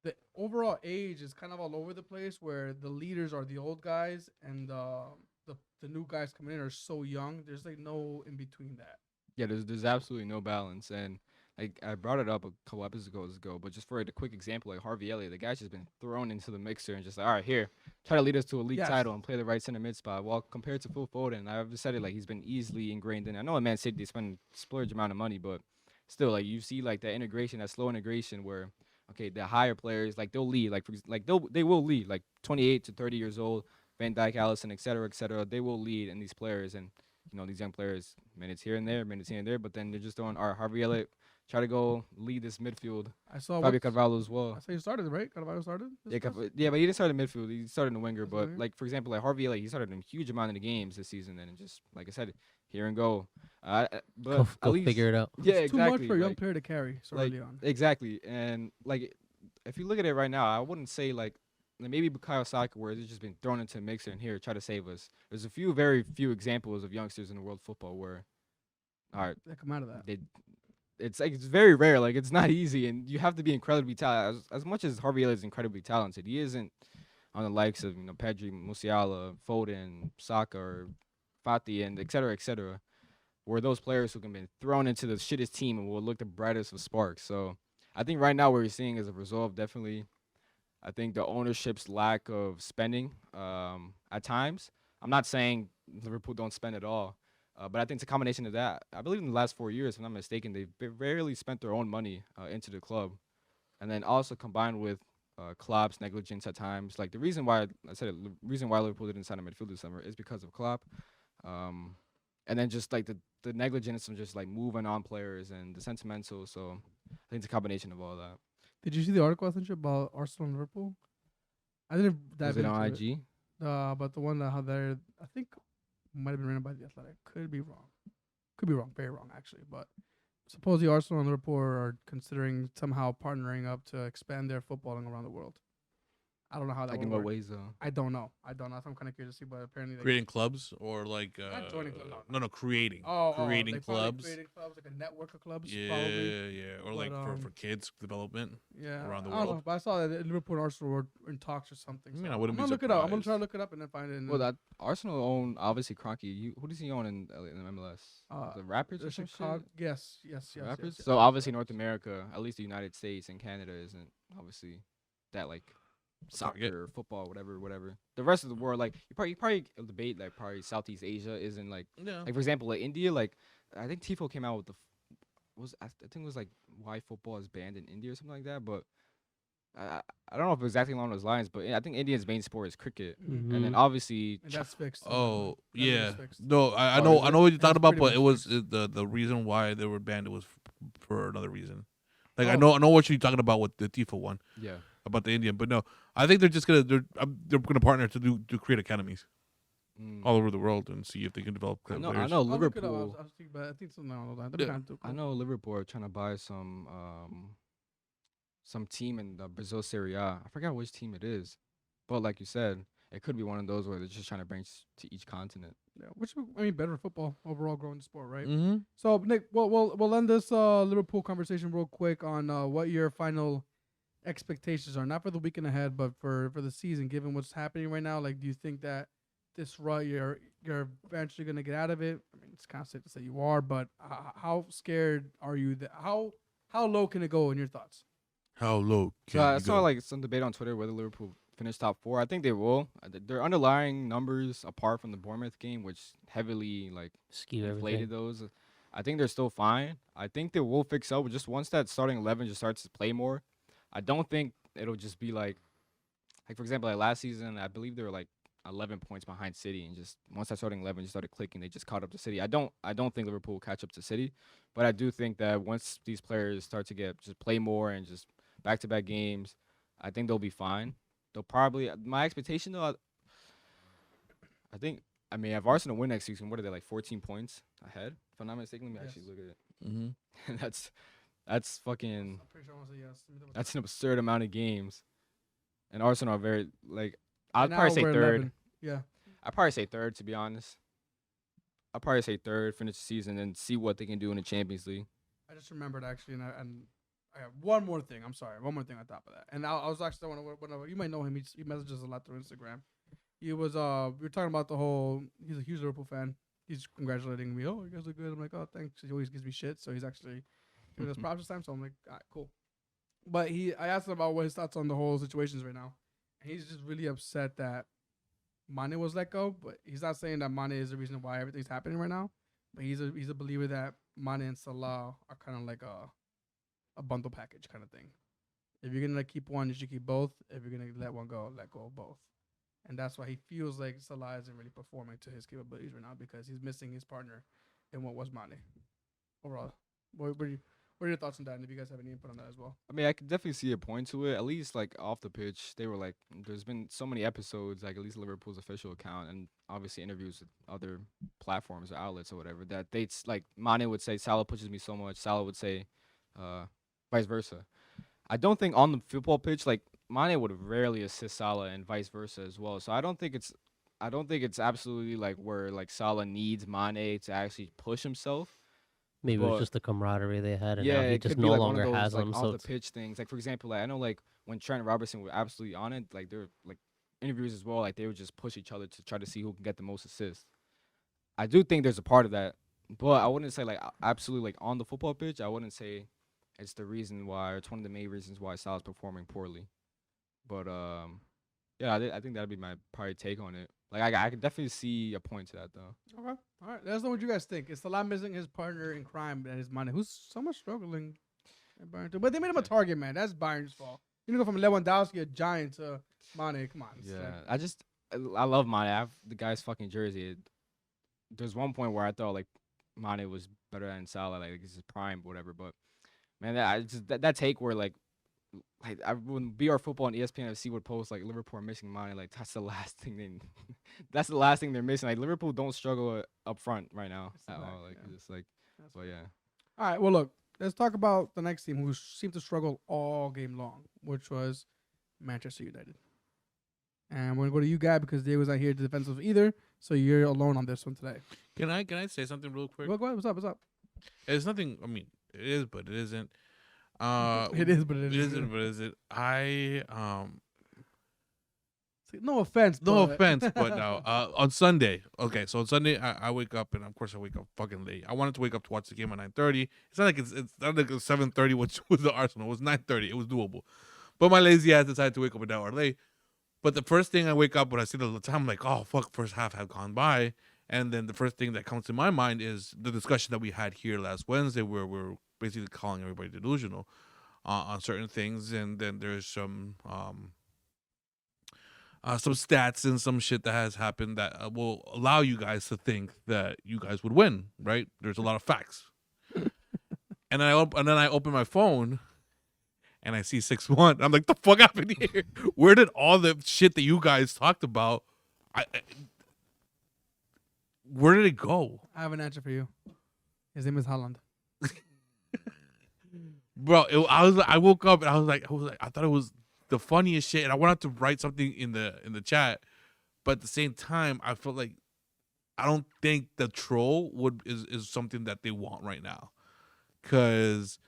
The overall age is kind of all over the place, where the leaders are the old guys and the new guys coming in are so young. There's like no in between that. Yeah, there's absolutely no balance, and like I brought it up a couple episodes ago, but just for a quick example, like Harvey Elliott, the guy's just been thrown into the mixer and just like, all right, here, try to lead us to a league Yes. title and play the right center mid spot. Well, compared to Phil Foden, I've said it, like he's been easily ingrained in. I know at Man City they spend splurge amount of money, but still, like you see like that integration, that slow integration where okay, the higher players like they'll lead, they will lead like 28 to 30 years old, Van Dijk, Allison, et cetera, they will lead in these players and. You know, these young players, minutes here and there, but then they're just throwing our Harvey Elliott, try to go lead this midfield. I saw Fabio Carvalho as well. I saw you started, right? Carvalho started? Yeah, but he didn't start in midfield. He started in the winger. That's But, weird. like, for example, like Harvey Elliott, he started in a huge amount of the games this season. And just, like I said, here and go. But Go at least, figure it out. Yeah, It's exactly. too much for a young like- player to carry so like, early on. Exactly. And, like, if you look at it right now, I wouldn't say, like maybe Bukayo Saka, where it's just been thrown into a mixer and here, try to save us. There's very few examples of youngsters in the world football where, all right, They come out of that. it's very rare. Like it's not easy, and you have to be incredibly talented. As much as Harvey Elliott is incredibly talented, he isn't on the likes of Pedri, Musiala, Foden, Saka, or Fati, and et cetera, where those players who can be thrown into the shittest team and will look the brightest of sparks. So I think right now what we're seeing is a result. Definitely, I think the ownership's lack of spending at times. I'm not saying Liverpool don't spend at all. But I think it's a combination of that. I believe in the last 4 years, if I'm not mistaken, they've rarely spent their own money into the club. And then also combined with Klopp's negligence at times. Like the reason why Liverpool didn't sign a midfielder this summer is because of Klopp. And then just like the negligence of just like moving on players and the sentimental. So I think it's a combination of all that. Did you see the article I sent you about Arsenal and Liverpool? I didn't dive Was it into on it. IG? But the one that how they're, I think, might have been written by the Athletic. Could be wrong, very wrong actually. But supposedly Arsenal and Liverpool are considering somehow partnering up to expand their footballing around the world. I don't know how that Like would in what work. ways though? I don't know. So I'm kind of curious to see. But apparently, they Creating clubs or like Not joining clubs, no, creating creating clubs. creating clubs like a network of clubs. Yeah, Probably. yeah, or But, like for kids development. Yeah, around the I don't know, world. but I saw that Liverpool and Arsenal were in talks or something. I mean, so I wouldn't I'm be gonna look it up. I'm gonna surprised. try to look it up and then find it. And Well, that Arsenal own obviously Kroenke. Who does he own in MLS? The Rapids or the some Chicago. shit? Yes. Rapids. yes. So obviously North America, at least the United States and Canada, isn't obviously that like Target. soccer, football, whatever. The rest of the world, like you probably debate like probably Southeast Asia isn't like Yeah. for example like India. Like I think Tifo came out with I think it was like why football is banned in India or something like that. But I don't know if it was exactly along those lines. But I think India's main sport is cricket, and then Mhm. obviously And that's fixed. Oh That is yeah. fixed. No, I Oh, know is I it? know what you're That's talking about, pretty but it much was fixed. the reason why they were banned. It was for another reason. Like I Oh. know what you're talking about with the Tifa one yeah. about the Indian, but no, I think they're just gonna they're gonna partner to create academies Mm. all over the world and see if they can develop. I know players. I'll look it up. Liverpool. I was thinking, but I think something along those lines. Yeah. That'd be kinda I cool. know Liverpool are trying to buy some team in the Brazil Serie A. I forgot which team it is, but like you said, it could be one of those where they're just trying to bring to each continent. Yeah, which I mean, better for football overall, growing the sport, right? Mm-hmm. So Nick, we'll end this Liverpool conversation real quick on what your final expectations are, not for the weekend ahead, but for the season. Given what's happening right now, like, do you think that this rut you're eventually gonna get out of it? I mean, it's kind of safe to say you are, but how scared are you? That how low can it go in your thoughts? How low? So Can I you saw go? like some debate on Twitter whether Liverpool finish top 4. I think they will. Their underlying numbers, apart from the Bournemouth game, which heavily like Skew inflated everything. those, I think they're still fine. I think they will fix up. Just once that starting 11 just starts to play more, I don't think it'll just be like for example, like last season, I believe they were like 11 points behind City, and just once that starting 11 just started clicking, they just caught up to City. I don't think Liverpool will catch up to City, but I do think that once these players start to just play more and just back-to-back games, I think they'll be fine. They'll probably my expectation though, I think I mean, if Arsenal win next season, what are they, like 14 points ahead? If I'm not mistaken, let me actually look at it. Mm-hmm. That's fucking. I'm pretty sure I want to say yes. Let me double That's check. an absurd amount of games. And Arsenal are very like. Right I'd now, probably say we're third. 11. Yeah. I'd probably say third, to be honest. I'd probably say third, finish the season, and see what they can do in the Champions League. I just remembered actually, and I have one more thing. I'm sorry, one more thing on top of that. And I was actually when you might know him. He messages a lot through Instagram. He was we were talking about the whole. He's a huge Liverpool fan. He's congratulating me. Oh, you guys look good. I'm like, oh, thanks. He always gives me shit, so he's actually giving us props this time. So I'm like, all right, cool. But I asked him about what his thoughts on the whole situations right now, and he's just really upset that Mane was let go. But he's not saying that Mane is the reason why everything's happening right now. But he's a believer that Mane and Salah are kind of like a bundle package kind of thing. If you're gonna keep one, you should keep both. If you're gonna let one go, let go of both. And that's why he feels like Salah isn't really performing to his capabilities right now because he's missing his partner in what was Mane. Overall, what are your thoughts on that? And if you guys have any input on that as well. I mean, I could definitely see a point to it. At least like off the pitch, they were like, there's been so many episodes, like at least Liverpool's official account, and obviously interviews with other platforms or outlets or whatever, that like Mane would say, Salah pushes me so much. Salah would say, vice versa. I don't think on the football pitch, like Mane would rarely assist Salah and vice versa as well. So I don't think it's absolutely like where like Salah needs Mane to actually push himself. Maybe it was just the camaraderie they had, and now he it just could be no like longer one of those, has like, them. off So the pitch things. Like for example, like I know like when Trent Robertson was absolutely on it, like there were like interviews as well, like they would just push each other to try to see who can get the most assists. I do think there's a part of that, but I wouldn't say like absolutely like on the football pitch. I wouldn't say it's the reason why, or it's one of the main reasons why Salah's performing poorly. But yeah, I think that'd be my probably take on it. Like I could definitely see a point to that though. Okay. All right. Let us know what you guys think. Is Salah missing his partner in crime and his Mane, who's so much struggling at Bayern too? But they made him a target, man. That's Bayern's fault. You know, go from Lewandowski, a giant, to Mane. Come on. It's I love Mane. I have the guy's fucking jersey. There's one point where I thought like Mane was better than Salah, like it's his prime, whatever. But man, that take where like when BR Football and ESPN FC would post like Liverpool are missing Mane, like that's the last thing that's the last thing they're missing. Like Liverpool don't struggle up front right now at all. Like it's like, but yeah. All right. Well, look, let's talk about the next team who seemed to struggle all game long, which was Manchester United. And we're gonna go to you, Guy, because Diego's not here to defensive either, so you're alone on this one today. Can I say something real quick? Go ahead. What's up? It's nothing. I mean, it is, but it isn't. It is, but it isn't. But is it? No offense. No but offense, but no. On Sunday, okay. So on Sunday, I wake up, and of course I wake up fucking late. I wanted to wake up to watch the game at 9:30. It's not like it's not like 7:30, which was the Arsenal. It was 9:30. It was doable, but my lazy ass decided to wake up an hour late. But the first thing I wake up when I see the time, I'm like, oh fuck, first half had gone by, and then the first thing that comes to my mind is the discussion that we had here last Wednesday, where we're basically calling everybody delusional on certain things, and then there's some stats and some shit that has happened that will allow you guys to think that you guys would win, right? There's a lot of facts. And then I open my phone and I see 6-1. I'm like, the fuck happened here? Where did all the shit that you guys talked about, where did it go? I have an answer for you. His name is Haaland. Bro, I woke up and I was like, I thought it was the funniest shit, and I wanted to write something in the chat, but at the same time, I felt like I don't think the troll is something that they want right now, because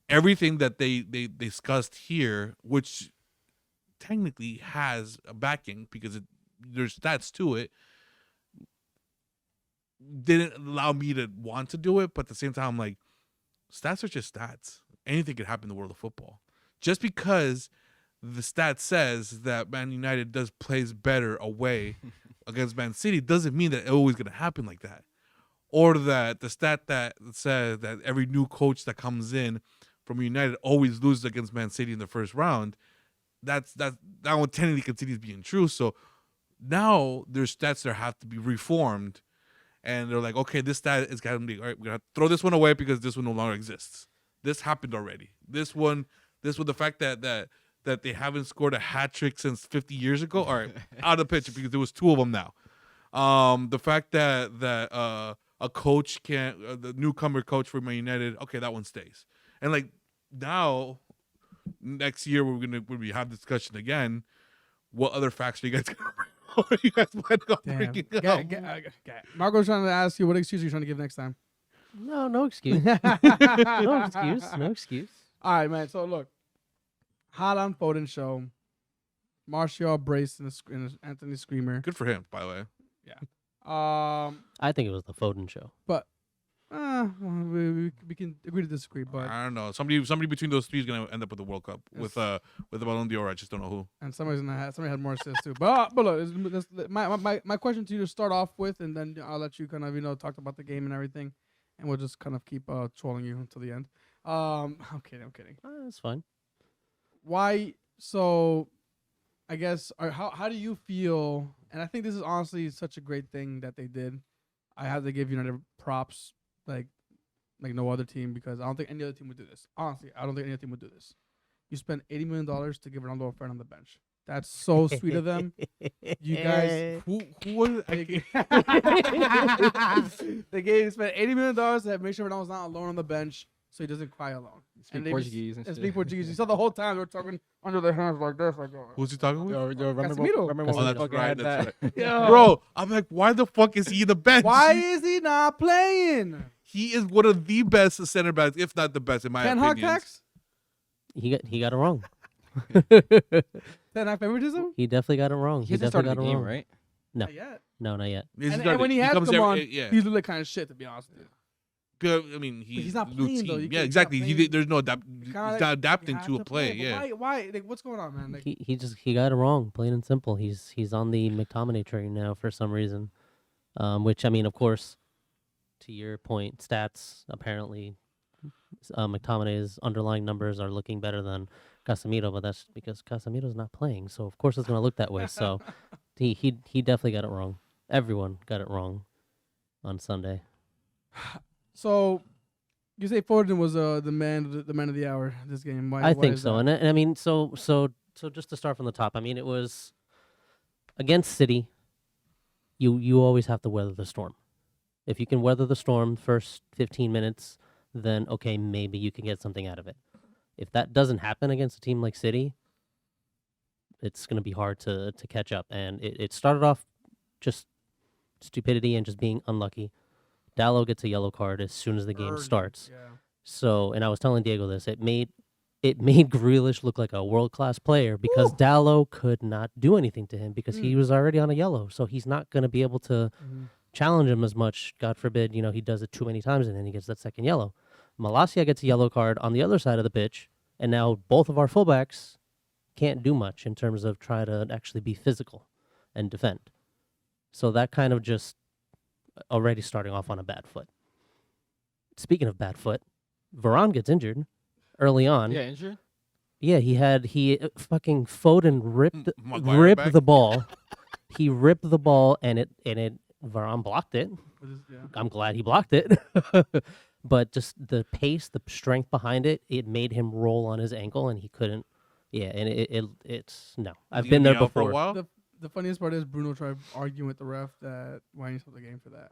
everything that they discussed here, which technically has a backing because there's stats to it, didn't allow me to want to do it. But at the same time, I'm like, stats are just stats. Anything could happen in the world of football. Just because the stat says that Man United plays better away against Man City doesn't mean that it's always going to happen like that. Or that the stat that says that every new coach that comes in from United always loses against Man City in the first round, that one technically continues being true. So now there's stats that have to be reformed, and they're like, okay, this stat is going to be, all right, we're going to throw this one away because this one no longer exists. This happened already. This one, the fact that they haven't scored a hat trick since 50 years ago. All right, out of the picture because there was 2 of them now. The fact that a coach can't, the newcomer coach for Man United, okay, that one stays. And like now, next year when we have discussion again, what other facts are you guys gonna bring? What are you guys planning on bringing up? Marco's trying to ask you what excuse are you trying to give next time. No excuse. No excuse. No excuse. All right, man. So look, Haaland Foden show, Martial Brace and Anthony Screamer. Good for him, by the way. I think it was the Foden show. But we can agree to disagree. But I don't know. Somebody between those three is gonna end up with the World Cup with the Ballon d'Or. I just don't know who. And somebody had more assists too. But look, my question to you to start off with, and then I'll let you kind of talk about the game and everything, and we'll just kind of keep trolling you until the end. I'm kidding. That's fine. Why? So, I guess how do you feel? And I think this is honestly such a great thing that they did. I have to give United props like no other team, because I don't think any other team would do this. Honestly, I don't think any other team would do this. You spend $80 million to give Ronaldo a friend on the bench. That's so sweet of them. You guys, Who was they spent $80 million to make sure Ronaldo's not alone on the bench, so he doesn't cry alone. Speak they Portuguese and speak shit. Portuguese. You saw the whole time they were talking under their hands like this, like. who's he talking with? Remember Casemiro. when Oh, we that's fucking right. had That's that? right. Yeah. Bro, I'm like, why the fuck is he the bench? Why is he not playing? He is one of the best center backs, if not the best, in my Ten Hag opinion. tax? He got it wrong. Ten Hag favoritism? He definitely got it wrong. He hasn't started the game, wrong. right? No. Not yet. No, not yet. And when he has comes come on, yeah. he's looked kind of shit, to be honest with you. I mean, he's not new playing, though. team. You Yeah, can't exactly. stop playing. There's no he's not adapting You have to a play. but Yeah. Why? Like, what's going on, man? Like, He got it wrong, plain and simple. He's on the McTominay train now for some reason. Which, I mean, of course, to your point, stats apparently McTominay's underlying numbers are looking better than Casemiro, but that's because Casemiro's not playing. So of course it's going to look that way. So he definitely got it wrong. Everyone got it wrong on Sunday. so you say Foden was the man of the hour this game. Why? I why think is so. that? And I mean, so just to start from the top, I mean, it was against City. You always have to weather the storm. If you can weather the storm first 15 minutes, then okay, maybe you can get something out of it. If that doesn't happen against a team like City, it's going to be hard to catch up. And it started off just stupidity and just being unlucky. Dallo gets a yellow card as soon as the game Early, starts. Yeah. So, and I was telling Diego this, it made Grealish look like a world-class player because Dallo could not do anything to him because he was already on a yellow. So he's not going to be able to challenge him as much. God forbid, he does it too many times and then he gets that second yellow. Malacia gets a yellow card on the other side of the pitch, and now both of our fullbacks can't do much in terms of try to actually be physical and defend. So that kind of just already starting off on a bad foot. Speaking of bad foot, Varane gets injured early on. Yeah, injured. Yeah, he fucking Foden ripped Maguire back? the ball. He ripped the ball and it Varane blocked it. I'm glad he blocked it. But just the pace, the strength behind it, it made him roll on his ankle and he couldn't. Yeah, and it's no. I've been there For a before. while? The funniest part is Bruno tried arguing with the ref that why didn't you stop the game for that.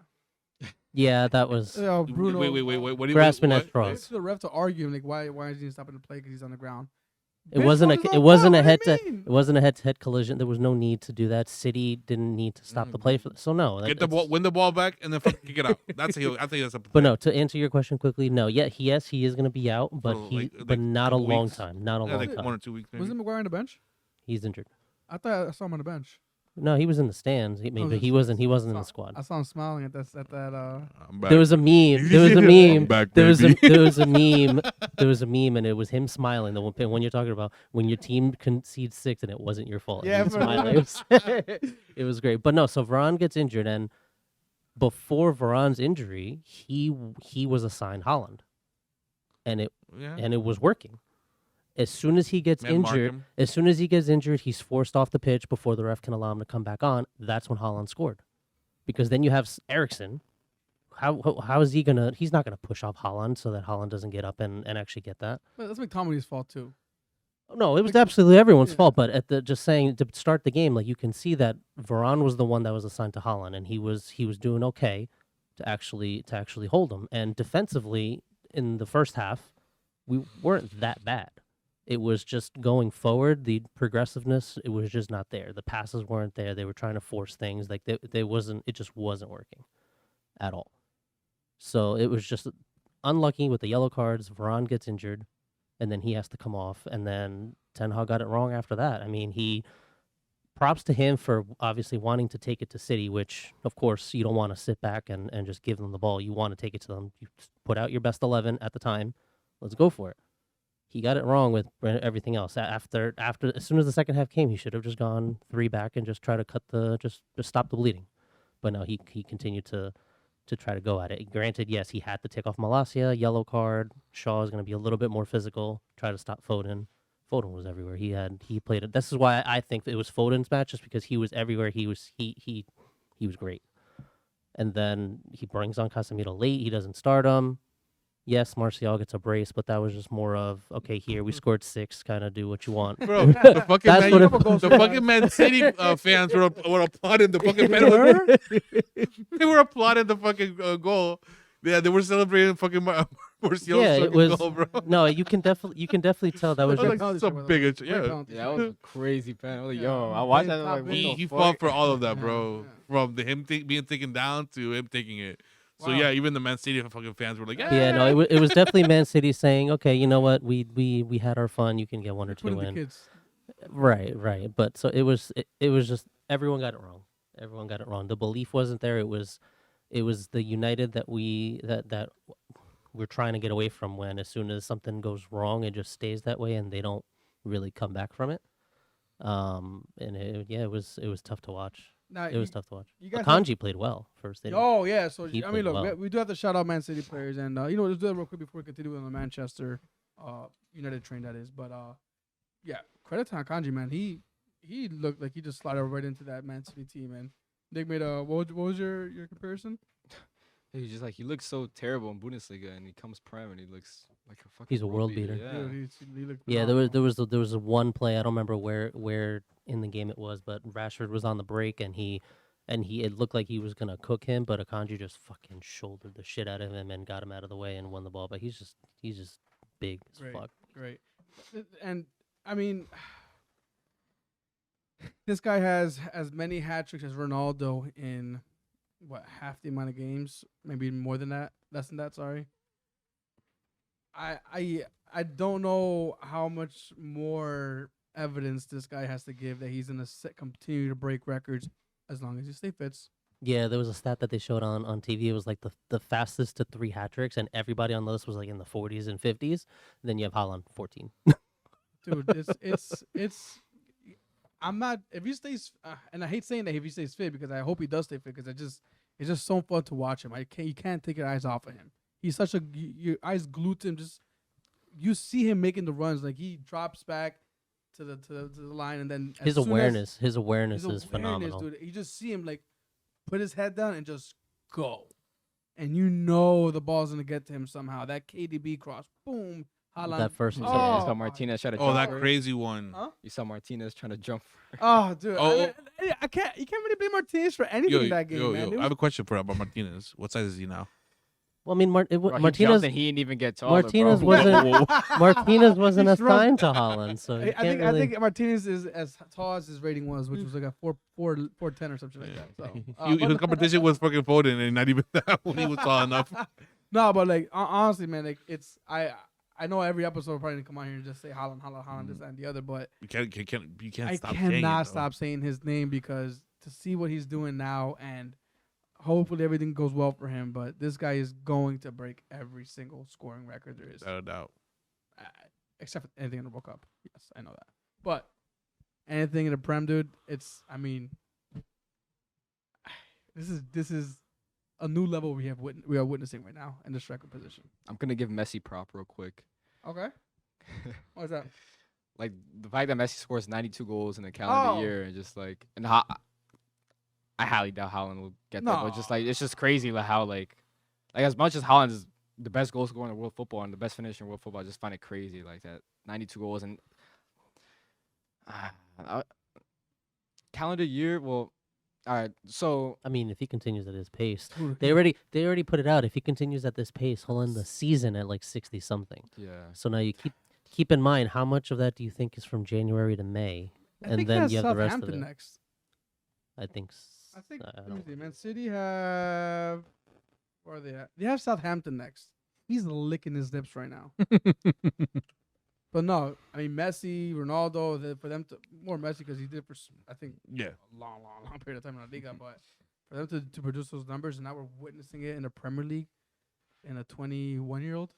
Yeah, that was Bruno. Wait. What do you grasping at what? straws. To the ref to argue like why is he stopping the play because he's on the ground. It Bitch, wasn't what is a on it wasn't foul? a What head do to you mean? it wasn't a head-to-head collision. There was no need to do that. City didn't need to stop the play for so no. Get the ball, win the ball back, and then fucking kick it out. I think that's a. But no, to answer your question quickly, no. Yeah, he is going to be out, but For but not a couple long weeks? time. Not a long like time. 1 or 2 weeks. Maybe. Wasn't Maguire on the bench? He's injured. I thought I saw him on the bench. No, he was in the stands. He wasn't in the squad. I saw him smiling at that. I'm back. There was a meme. There was a I'm meme. back, There was baby. there was a meme. There was a meme, and it was him smiling. The one you're talking about when your team concedes 6 and it wasn't your fault. Yeah, He was smiling. It was great. But no, so Varane gets injured, and before Varane's injury, he was assigned Holland, and it was working. As soon as he gets Man, mark injured, he's forced off the pitch before the ref can allow him to come back on. That's when Haaland scored, because then you have Eriksen. How is he gonna? He's not gonna push off Haaland so that Haaland doesn't get up and actually get that. But that's McTominay's fault too. No, it was Like, absolutely everyone's yeah. fault. But at the just saying to start the game, like you can see that Varane was the one that was assigned to Holland, and he was doing okay to actually hold him. And defensively, in the first half, we weren't that bad. It was just going forward, the progressiveness, it was just not there. The passes weren't there. They were trying to force things like they wasn't. It just wasn't working at all. So it was just unlucky with the yellow cards. Varane gets injured, and then he has to come off, and then Ten Hag got it wrong after that. I mean, he props to him for obviously wanting to take it to City, which of course you don't want to sit back and just give them the ball. You want to take it to them. You put out your best 11 at the time. Let's go for it. He got it wrong with everything else. After as soon as the second half came, he should have just gone 3 back and just try to cut the just stop the bleeding. But no, he continued to try to go at it. Granted, yes, he had to take off Malacia, yellow card. Shaw is going to be a little bit more physical. Try to stop Foden. Foden was everywhere. He played it. This is why I think it was Foden's match, just because he was everywhere. He was great. And then he brings on Casemiro late. He doesn't start him. Yes, Martial gets a brace, but that was just more of, okay, here, we scored 6, kind of do what you want. Bro, the fucking That's Man, what it- the fucking Man City fans were applauding the fucking penalty. They were applauding the fucking goal. Yeah, they were celebrating fucking Martial's Yeah, it fucking was. goal, bro. No, you can definitely tell that was That was just. like some big, yeah. Yeah, that was a crazy penalty. Yeah. Yo, I watched that. Top Like, what bill. the He fuck? fought for all of that, Yeah, bro. yeah. From the him being taken down to him taking it. So Wow. yeah, even the Man City fucking fans were like, yeah, Yeah, no, it was definitely Man City saying, okay, you know what, we had our fun. You can get 1 or 2 Putting the in. kids. Right. But so it was just everyone got it wrong. Everyone got it wrong. The belief wasn't there. It was the United that we're trying to get away from. When as soon as something goes wrong, it just stays that way, and they don't really come back from it. And it was tough to watch. Now, It was tough to watch. you guys Akanji played well first. They didn't- Oh yeah, so He I mean, played look, well. we do have to shout out Man City players, and let's do that real quick before we continue on the Manchester United train. That is, but yeah, credit to Akanji, man. He looked like he just slided right into that Man City team, and Nick made a what was your comparison? He's just like, he looks so terrible in Bundesliga, and he comes prem, and he looks like a fucking. He's a world beater. Yeah. Dude, he looked Yeah, phenomenal. there was a one play. I don't remember where in the game it was, but Rashford was on the break, and he it looked like he was gonna cook him, but Akanji just fucking shouldered the shit out of him and got him out of the way and won the ball. But he's just big as Great. fuck. Great. And I mean, this guy has as many hat tricks as Ronaldo in half the amount of games, maybe more than that, less than that. Sorry. I don't know how much more evidence this guy has to give that he's gonna continue to break records as long as he stay fit. Yeah, there was a stat that they showed on TV. It was like the fastest to 3 hat tricks, and everybody on the list was like in the 40s and 50s. Then you have Haaland, 14. Dude, it's. I'm not if he stays, and I hate saying that if he stays fit because I hope he does stay fit because it's just so fun to watch him. You can't take your eyes off of him. He's such your eyes glued to him. Just you see him making the runs like he drops back to the line and then His awareness is phenomenal. dude. You just see him like put his head down and just go, and you know the ball's gonna get to him somehow. That KDB cross, boom. Haaland. That first You one. saw, you Oh, saw Martinez try to oh, jump that for it. crazy one. Huh? You saw Martinez trying to jump for it. Oh, dude. Oh, I can't. You can't really blame Martinez for anything in that game, man. It I was- have a question about Martinez. What size is he now? Well, I mean, Bro, he Martinez jumped and he didn't even get taller, Martinez bro. wasn't Martinez wasn't He's drunk. assigned to Holland, so you I can't think really. I think Martinez is as tall as his rating was, which was like a 4'10" or something like that. So He was competition with fucking Foden, and not even that when he was tall enough. no, but like honestly, man, like it's I know every episode we're probably gonna come out here and just say Haaland, this and the other, but You can't I stop saying it, cannot though. stop saying his name because to see what he's doing now and hopefully everything goes well for him. But this guy is going to break every single scoring record there is, Without a doubt. except for anything in the World Cup. Yes, I know that. But anything in the Prem, dude, I mean, this is a new level we are witnessing right now in the striker position. I'm gonna give Messi prop real quick. Okay, what's that? Like the fact that Messi scores 92 goals in a calendar Oh. year, and just like, and I highly doubt Haaland will get that. But just like, it's just crazy like how like as much as Haaland is the best goal scorer in the world football and the best finisher in world football, I just find it crazy like that 92 goals and Uh, calendar year. Well, all right. So I mean, if he continues at his pace, Dude, they already put it out. If he continues at this pace, he'll end the season at like 60 something. yeah, So now you keep in mind how much of that do you think is from January to May, I and think then he has you have the rest of Southampton it. next. I think. I think I let me don't. see, Man City have where are they at? They have Southampton next. He's licking his lips right now. But no, I mean Messi, Ronaldo. For them to more Messi because he did for I think Yeah. a long period of time in La Liga. But for them to produce those numbers, and now we're witnessing it in the Premier League in a 21-year-old,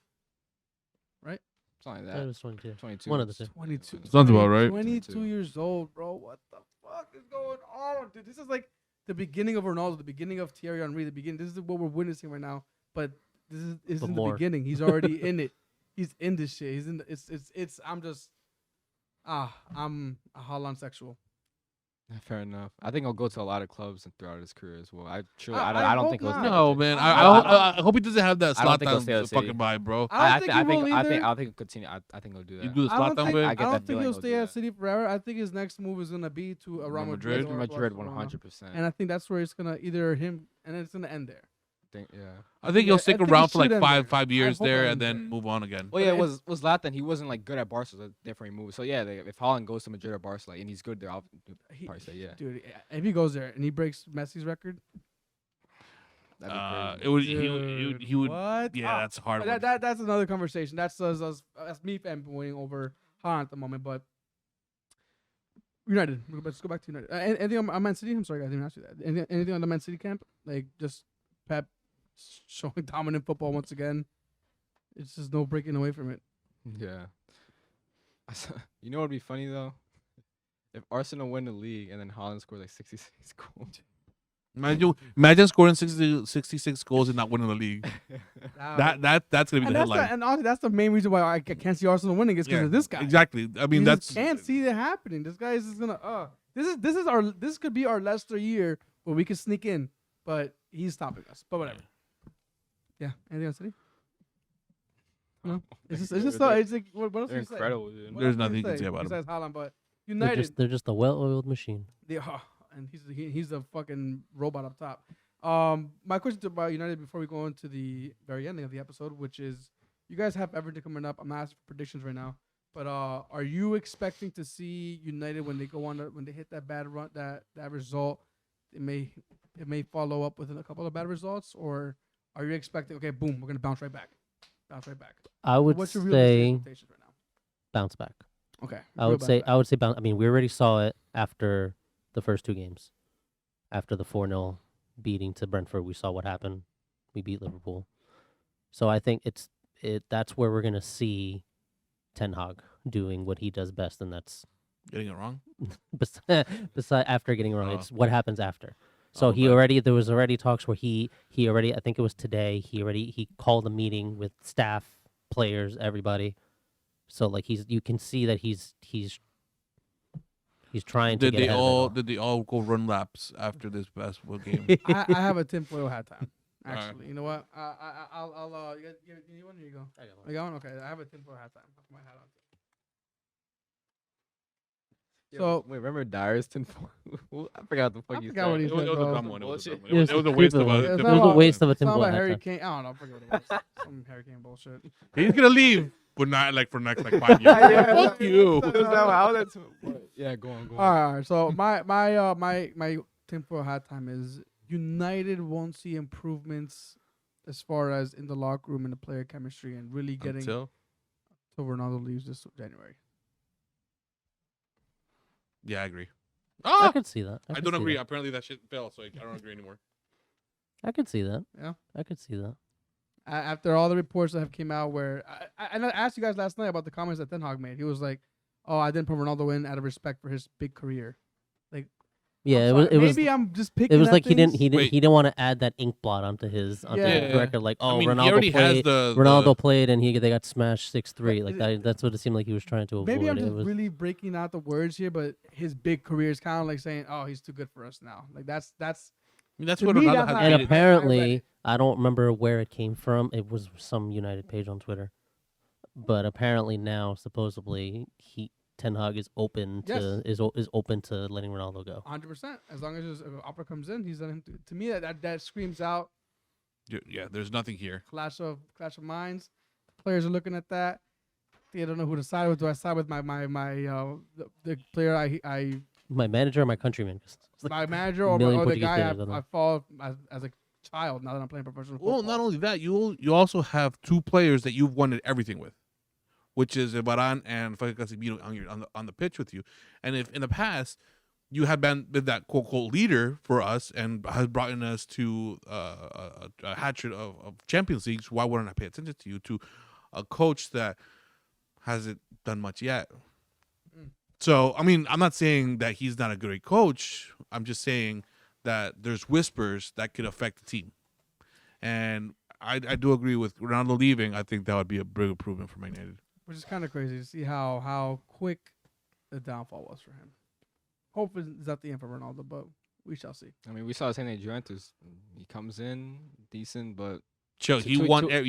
right? something like It that. was 22. 22. One of the two. 22. Sounds about right. 22 22. years old, bro. What the fuck is going on, dude? This is like the beginning of Ronaldo, the beginning of Thierry Henry, the beginning. This is what we're witnessing right now. But this is But in more. the beginning. He's already in it. He's in this shit. He's in. It's. I'm just. I'm a Haaland sexual. Fair enough. I think he'll go to a lot of clubs and throughout his career as well. I I don't hope think he'll not. stay No, at man. City. I hope he doesn't have that I don't think he'll Zlatan stay at City. fucking vibe, bro. I don't think he will I either. think he'll continue. I think he'll do that. You do the I don't Zlatan think, bit. I I get don't that think feeling he'll he'll stay do at that. City forever. I think his next move is gonna be to Real Madrid. or Madrid, Barcelona. 100%. And I think that's where it's gonna either him, and it's gonna end there. Yeah. I think he'll I stick think around it for like should end there. 5 I years hope there it and ends then there. move on again. Well, yeah, But was Zlatan. He wasn't like good at Barca, so different move. So yeah, if Haaland goes to Madrid or Barca, like, and he's good there, I'll probably say yeah. Dude, if he goes there and he breaks Messi's record, That'd be crazy. It would. dude, He would. What? Yeah, that's a hard. one. That's another conversation. That's me fanboying over Haaland at the moment. But United, let's go back to United. Anything on Man City? I'm sorry, guys, I didn't ask you that. Anything on the Man City camp? Like just Pep showing dominant football once again. It's just no breaking away from it. Yeah. You know what'd be funny though? If Arsenal win the league and then Haaland scores like 66 goals. Imagine scoring 66 goals and not winning the league. That's gonna be and the that's headline. and honestly, that's the main reason why I can't see Arsenal winning is because of this guy. Exactly. I mean, You that's just can't see it happening. This guy is just gonna. This could be our Leicester year where we could sneak in, but he's stopping us. But whatever. Yeah. Anything on City? No. It's just like what else They're do you say? incredible, dude. What There's else do nothing you can say about him. besides Haaland, but They're United. they're just a well-oiled machine. And he's a fucking robot up top. My question about United before we go into the very ending of the episode, which is, you guys have Everton coming up. I'm not asking for predictions right now, but are you expecting to see United when they go on when they hit that bad run, that result, it may follow up with a couple of bad results, or are you expecting, okay, boom, we're gonna bounce right back? I would What's your real say expectations right now? bounce back. Okay, I would say bounce. I mean, we already saw it after the first two games. After the 4-0 beating to Brentford, we saw what happened. We beat Liverpool. So I think that's where we're gonna see Ten Hag doing what he does best, and that's getting it wrong. beside after getting it wrong. Oh. It's what happens after. So Okay. there was already talks where he already, I think it was today, he called a meeting with staff, players, everybody. So like you can see that he's trying to Did get they ahead of it all all. did they all go run laps after this basketball game? I have a tinfoil hat time. Alright. Actually, you know what? I'll you one? Here you go. You got one? Okay, I have a tinfoil hat time. I'll put my hat on. So- wait, remember Dyer's tinfoil? I forgot the fuck I you forgot said. what he It was said, a bro. dumb one. It was a dumb one. It was It was a waste of stupid a. one. It's It not was a about- waste of a It's not tinfoil about hat Harry time. Kane. I don't know. I forget what it was. Some Harry Kane bullshit. He's gonna leave, but not like for next like 5 years. Fuck you. Yeah, go on. All right. So my tinfoil hat time is United won't see improvements as far as in the locker room and the player chemistry and really getting Until till Ronaldo leaves this January. yeah, I agree. I could see that. I could don't see agree. that. Apparently that shit fell, so I don't agree anymore. I could see that. Yeah. I could see that. After all the reports that have came out, where I asked you guys last night about the comments that Ten Hag made. He was like, "Oh, I didn't put Ronaldo in out of respect for his big career." Yeah, I'm it sorry, was. maybe I'm just picking. It was at like he things. Wait. didn't want to add that ink blot onto his Yeah. record. Like, oh, I mean, he Ronaldo already has played. the Ronaldo played and they got smashed 6-3. Like But, that's what it seemed like he was trying to avoid. Maybe I'm It just was, really breaking out the words here, but his big career is kind of like saying, "Oh, he's too good for us now." Like that's I mean, that's to what me, Ronaldo that's has. not- and I read apparently, it. I don't remember where it came from. It was some United page on Twitter, but apparently now, supposedly, Ten Hag is open to is open to letting Ronaldo go. 100%. As long as his offer comes in, he's done. To me, that screams out Yeah, there's nothing here. clash of minds. Players are looking at that. They don't know who to side with. Do I side with the player I My manager or my countryman? 'Cause it's like my manager or million the Portuguese guy players, I don't know. I follow as a child now that I'm playing professional football? Well, not only that, you also have two players that you've won everything with, which is Varane and Casemiro on the pitch with you. And if in the past you had been that quote leader for us and has brought in us to a hatchet of Champions Leagues, why wouldn't I pay attention to you? To a coach that hasn't done much yet. So, I mean, I'm not saying that he's not a great coach. I'm just saying that there's whispers that could affect the team. And I do agree with Ronaldo leaving. I think that would be a big improvement for Man United. Which is kind of crazy to see how quick the downfall was for him. Hopefully it's not the end for Ronaldo, but we shall see. I mean, we saw the same thing at Juventus. He comes in decent, but Chill. He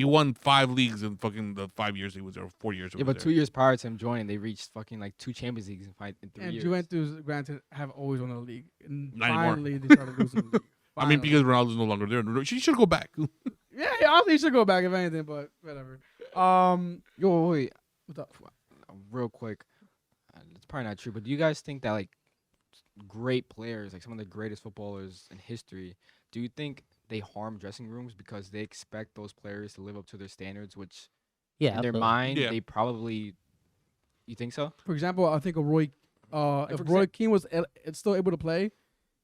won 5 leagues in fucking the 5 years he was there, or 4 years. yeah, but 2 years prior to him joining, they reached fucking like 2 Champions Leagues in 3 And years. Juventus, granted, have always won the league. And Not anymore. finally, they started losing the league. I mean, Finally. because Ronaldo's no longer there. She should go back. Yeah, honestly, he should go back if anything, but whatever. Yo, wait, What's up? real quick. It's probably not true, but do you guys think that like great players, like some of the greatest footballers in history, do you think they harm dressing rooms because they expect those players to live up to their standards, which Yeah, in their absolutely. mind Yeah. they probably. You think so? For example, I think if Roy Keane was still able to play,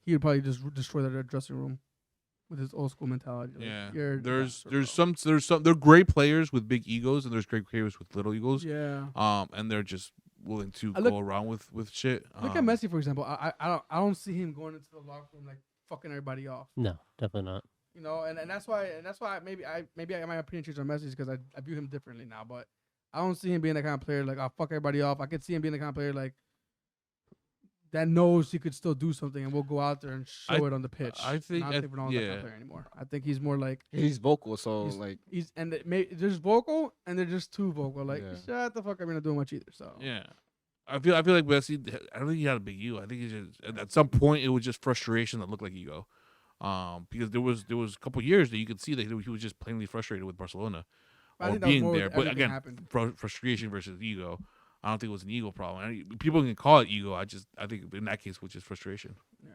he would probably just destroy that dressing room with his old school mentality. Like, Yeah. you're There's bastard, some they're great players with big egos, and there's great players with little egos. bro. Yeah. And they're just willing to I look- go around with shit. Look at Messi, for example. I don't see him going into the locker room like fucking everybody off. No, definitely not. You know, and that's why maybe my opinion changed on Messi because I view him differently now. But I don't see him being the kind of player like I'll fuck everybody off. I could see him being the kind of player like that knows he could still do something and will go out there and show it on the pitch. I think not think Ronaldo's that kind of player anymore. I think he's more like He's vocal, so He's- like they're just vocal and they're just too vocal. Like Yeah. shut the fuck up, you're not doing much either. So Yeah. I feel like Messi. I don't think he had a big ego. I think he just at some point it was just frustration that looked like ego. Because there was a couple years that you could see that he was just plainly frustrated with Barcelona I or think that was being more there. with But everything again, happened. frustration versus ego. I don't think it was an ego problem. People can call it ego. I think in that case, which is frustration. Yeah,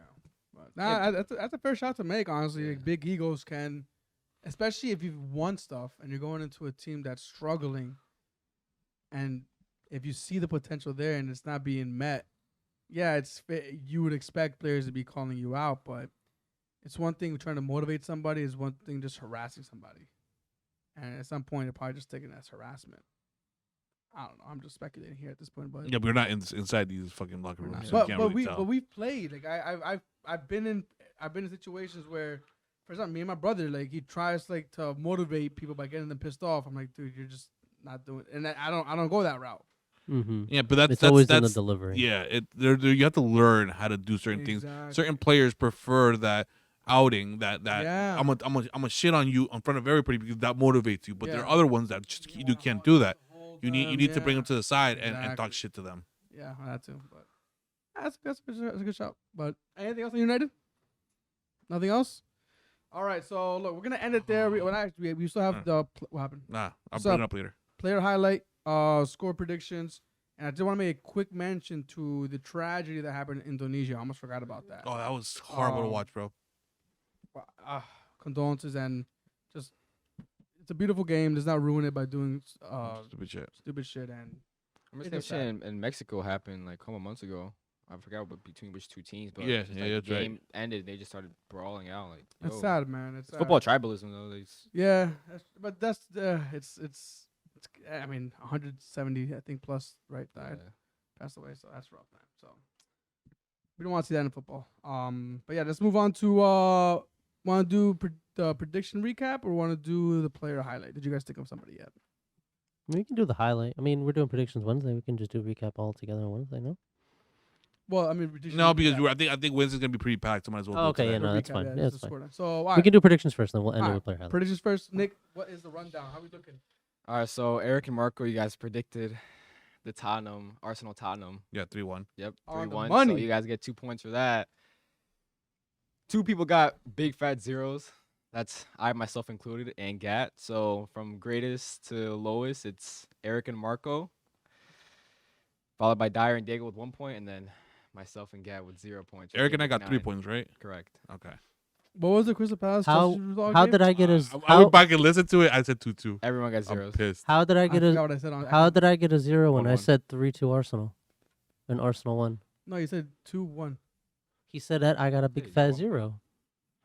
but that's a fair shot to make. Honestly, like, big egos can, especially if you've won stuff and you're going into a team that's struggling, and if you see the potential there and it's not being met, yeah, you would expect players to be calling you out, but it's one thing trying to motivate somebody, is one thing just harassing somebody, and at some point they're probably just taking that as harassment. I don't know. I'm just speculating here at this point, but Yeah, but we're not inside these fucking locker rooms. So but you can't but really we tell. but we've played. Like I've been in situations where, for example, me and my brother, like he tries like to motivate people by getting them pissed off. I'm like, dude, you're just not doing. And I don't go that route. Mm-hmm. Yeah, but that's It's always in the that's delivery. yeah. You have to learn how to do certain things. Exactly. Certain players prefer that outing. That Yeah. I'm a shit on you in front of everybody because that motivates you. But there Yeah. are other ones that just you can't do that. Hold You need to bring them to the side and talk Exactly. shit to them. Yeah, that too. But that's a good shout. But anything else on United? Nothing else. All right. So look, we're gonna end it there. We still have what happened? Nah, I'll So- bring it up later. Player highlight, score predictions, and I did want to make a quick mention to the tragedy that happened in Indonesia. I almost forgot about that. Oh, that was horrible to watch, bro. Condolences, and just it's a beautiful game. Let's not ruin it by doing Stupid shit. stupid shit. And I It remember is that shit in Mexico happened like a couple months ago. I forgot between which 2 teams, but Yeah, just, yeah, like, that's the right. game ended. They just started brawling out. Like, it's yo. sad, man. It's It's sad. football tribalism though. Yeah, but that's it's. I mean, 170, I think, plus right died, passed away. So that's rough, man. So we don't want to see that in football. But yeah, let's move on to want to do the prediction recap or want to do the player highlight? Did you guys think of somebody yet? We can do the highlight. I mean, we're doing predictions Wednesday. We can just do a recap all together on Wednesday, no? Well, I mean, prediction No, because recap. I think Wednesday's gonna be pretty packed. So might as well. Oh, do it okay, today. yeah, no, that's Recap, fine. yeah, Yeah, just that's the fine. scoreline. So all We right, can do predictions first, then we'll end it Alright, with player highlight. predictions first. Nick, what is the rundown? How we looking? All right, so Eric and Marco, you guys predicted the Tottenham, Arsenal Tottenham. Yeah, 3-1. Yep, Oh, the 3-1. money. So you guys get 2 points for that. 2 people got big fat zeros. That's I myself included and Gat. So from greatest to lowest, it's Eric and Marco, followed by Dyer and Diego with 1 point, and then myself and Gat with 0 points. Eric and I got 3 9. points, right? Correct. Okay. What was the Crystal Palace? How Chelsea result how game? did I get a I went back and listened to it. I said 2-2. Everyone got I'm zeros. pissed. how did I get forgot a what I said on. how did I get a 0 when I 1-1. said 3-2 Arsenal, and Arsenal won? No, you said 2-1. He said that I got a big you fat won. 0.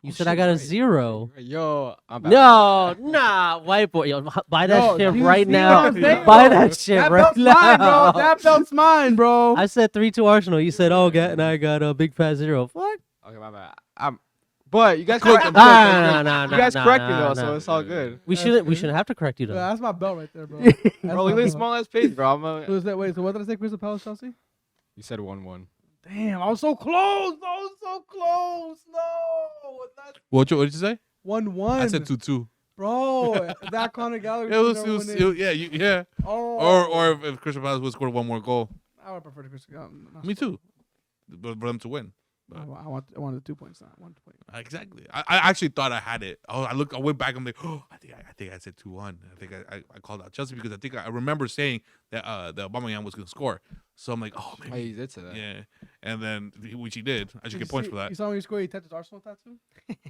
You Oh, said I shit, got a right. 0. Yo, I'm back. No, nah, white boy, yo, buy that Yo, shit do you right see now. what I'm saying, Buy bro? that shit That right belt's now. mine, bro. That belt's mine, bro. I said 3-2 Arsenal. You said, oh, and I got a big fat 0. What? Okay, my bad. But you guys Cook, correct me. Nah, You guys correct me though, nah. so it's all good. We That's shouldn't good. have to correct you Yeah, though. that's my belt right there, bro. That's Bro, my look at this belt. small ass page, bro. Who was that? Wait, so what did I say? Crystal Palace, Chelsea? You said 1-1. Damn, I was so close. I was so close. No, that's What did you say? 1-1. I said 2-2. Bro, that Conor Gallagher. It was, never it was, went in. yeah, yeah. Oh. Or if Crystal Palace would score one more goal. I would prefer the Crystal Gallagher. Me too. But for them to win. I wanted the 2 points, not 1 point. Exactly. I actually thought I had it. I went back. I'm like, oh, I think I said 2-1. I think I called out Chelsea because I think I remember saying that the Aubameyang was gonna score. So I'm like, oh Oh, maybe. you did say that. Yeah. And then which he did. I should Did get you points see- for that. You saw when he scored, he tapped his Arsenal tattoo?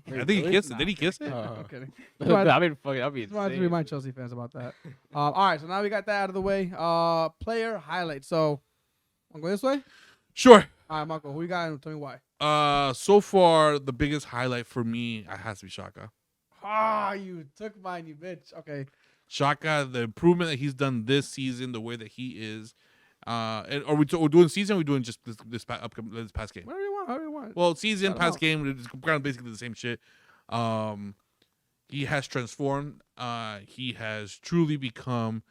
I think he kissed it. Did he kiss it? Oh. I'm kidding. I mean, fuck it. I'll be Just wanted to insane. remind Chelsea fans about that. All right, so now we got that out of the way. Player highlights. So, I'm going this way. Sure. All right, Marco, who you got? And tell me why. So far the biggest highlight for me has to be Shaka. Ah, you took mine, you bitch. Okay. Shaka, the improvement that he's done this season, the way that he is. And are we we're doing season? Or are we doing just this past game? Whatever you want. However you want. Well, season, Shout it past out. game, it's kind of basically the same shit. He has transformed. He has truly become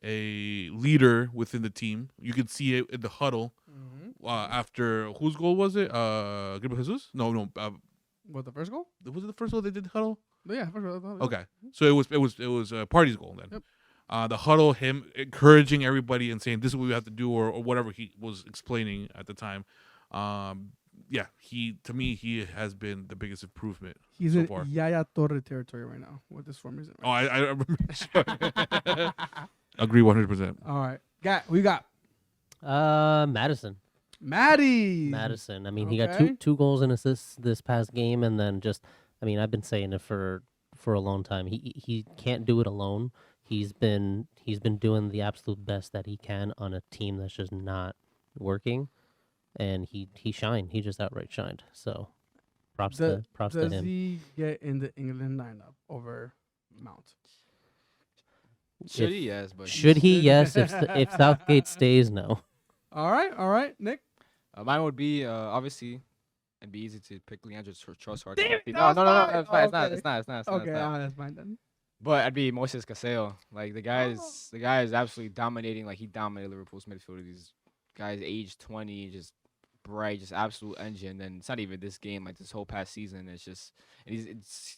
a leader within the team. You could see it in the huddle after whose goal was it? Gabriel Jesus? No. What, the first goal? Was it the first goal they did the huddle? Yeah, first goal. Okay, so it was Party's goal then. Yep. The huddle, him encouraging everybody and saying this is what we have to do or whatever he was explaining at the time. Yeah, he has been the biggest improvement He's so in far. Yaya Torre territory right now with this form. Oh, I remember. Agree 100%. All right. Who you got? Maddison. Madison. I mean, he got Okay. two goals and assists this past game, and then just, I mean, I've been saying it for a long time. He can't do it alone. He's been doing the absolute best that he can on a team that's just not working, and he shined. He just outright shined. So, props to Does him. he get in the England lineup over Mount? Should he? Yes, but Should he? Yes. If Southgate stays, no. All right, Nick. mine would be obviously it'd be easy to pick Leandro Trossard. Damn it, No, that was it's mine. not. Oh, It's not. It's not. It's not. Okay, that's fine then. But I'd be Moises Caseo. Like the guy is absolutely dominating. Like he dominated Liverpool's midfield. These guys aged 20, just bright, just absolute engine. And it's not even this game. Like this whole past season, it's just and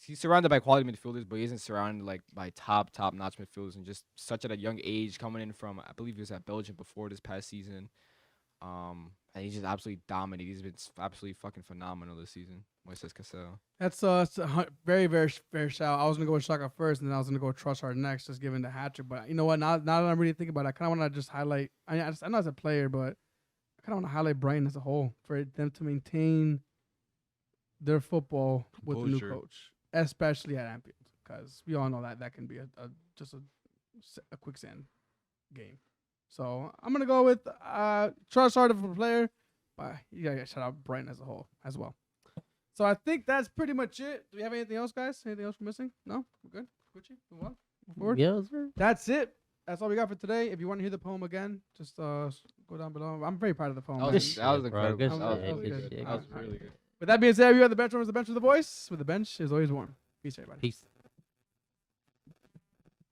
he's surrounded by quality midfielders, but he isn't surrounded like by top notch midfielders. And just such at a young age, coming in from I believe he was at Belgium before this past season. And he's just absolutely dominated. He's been absolutely fucking phenomenal this season. Moises Caseo. That's very, very fair shout. I was gonna go with Shaka first, and then I was gonna go with Trossard next, just given the hat trick. But you know what? Now that I'm really thinking about it, I kind of want to just highlight. I know as a player, but I kind of want to highlight Brighton as a whole for them to maintain their football with the new Composure. coach, especially at Anfield, because we all know that can be just a quicksand game. So I'm gonna go with Trossard for player, but you gotta shout out Brighton as a whole as well. So I think that's pretty much it. Do we have anything else, guys? Anything else we're missing? No? We're good? Gucci? Move on? Move forward? Yeah, sir. That's it. That's all we got for today. If you want to hear the poem again, just go down below. I'm very proud of the poem. That man. was incredible. Good That was shit, good. good shit. That was really good. With that being said, we are the bench warmers, the bench with the voice. With the bench is always warm. Peace, everybody. Peace.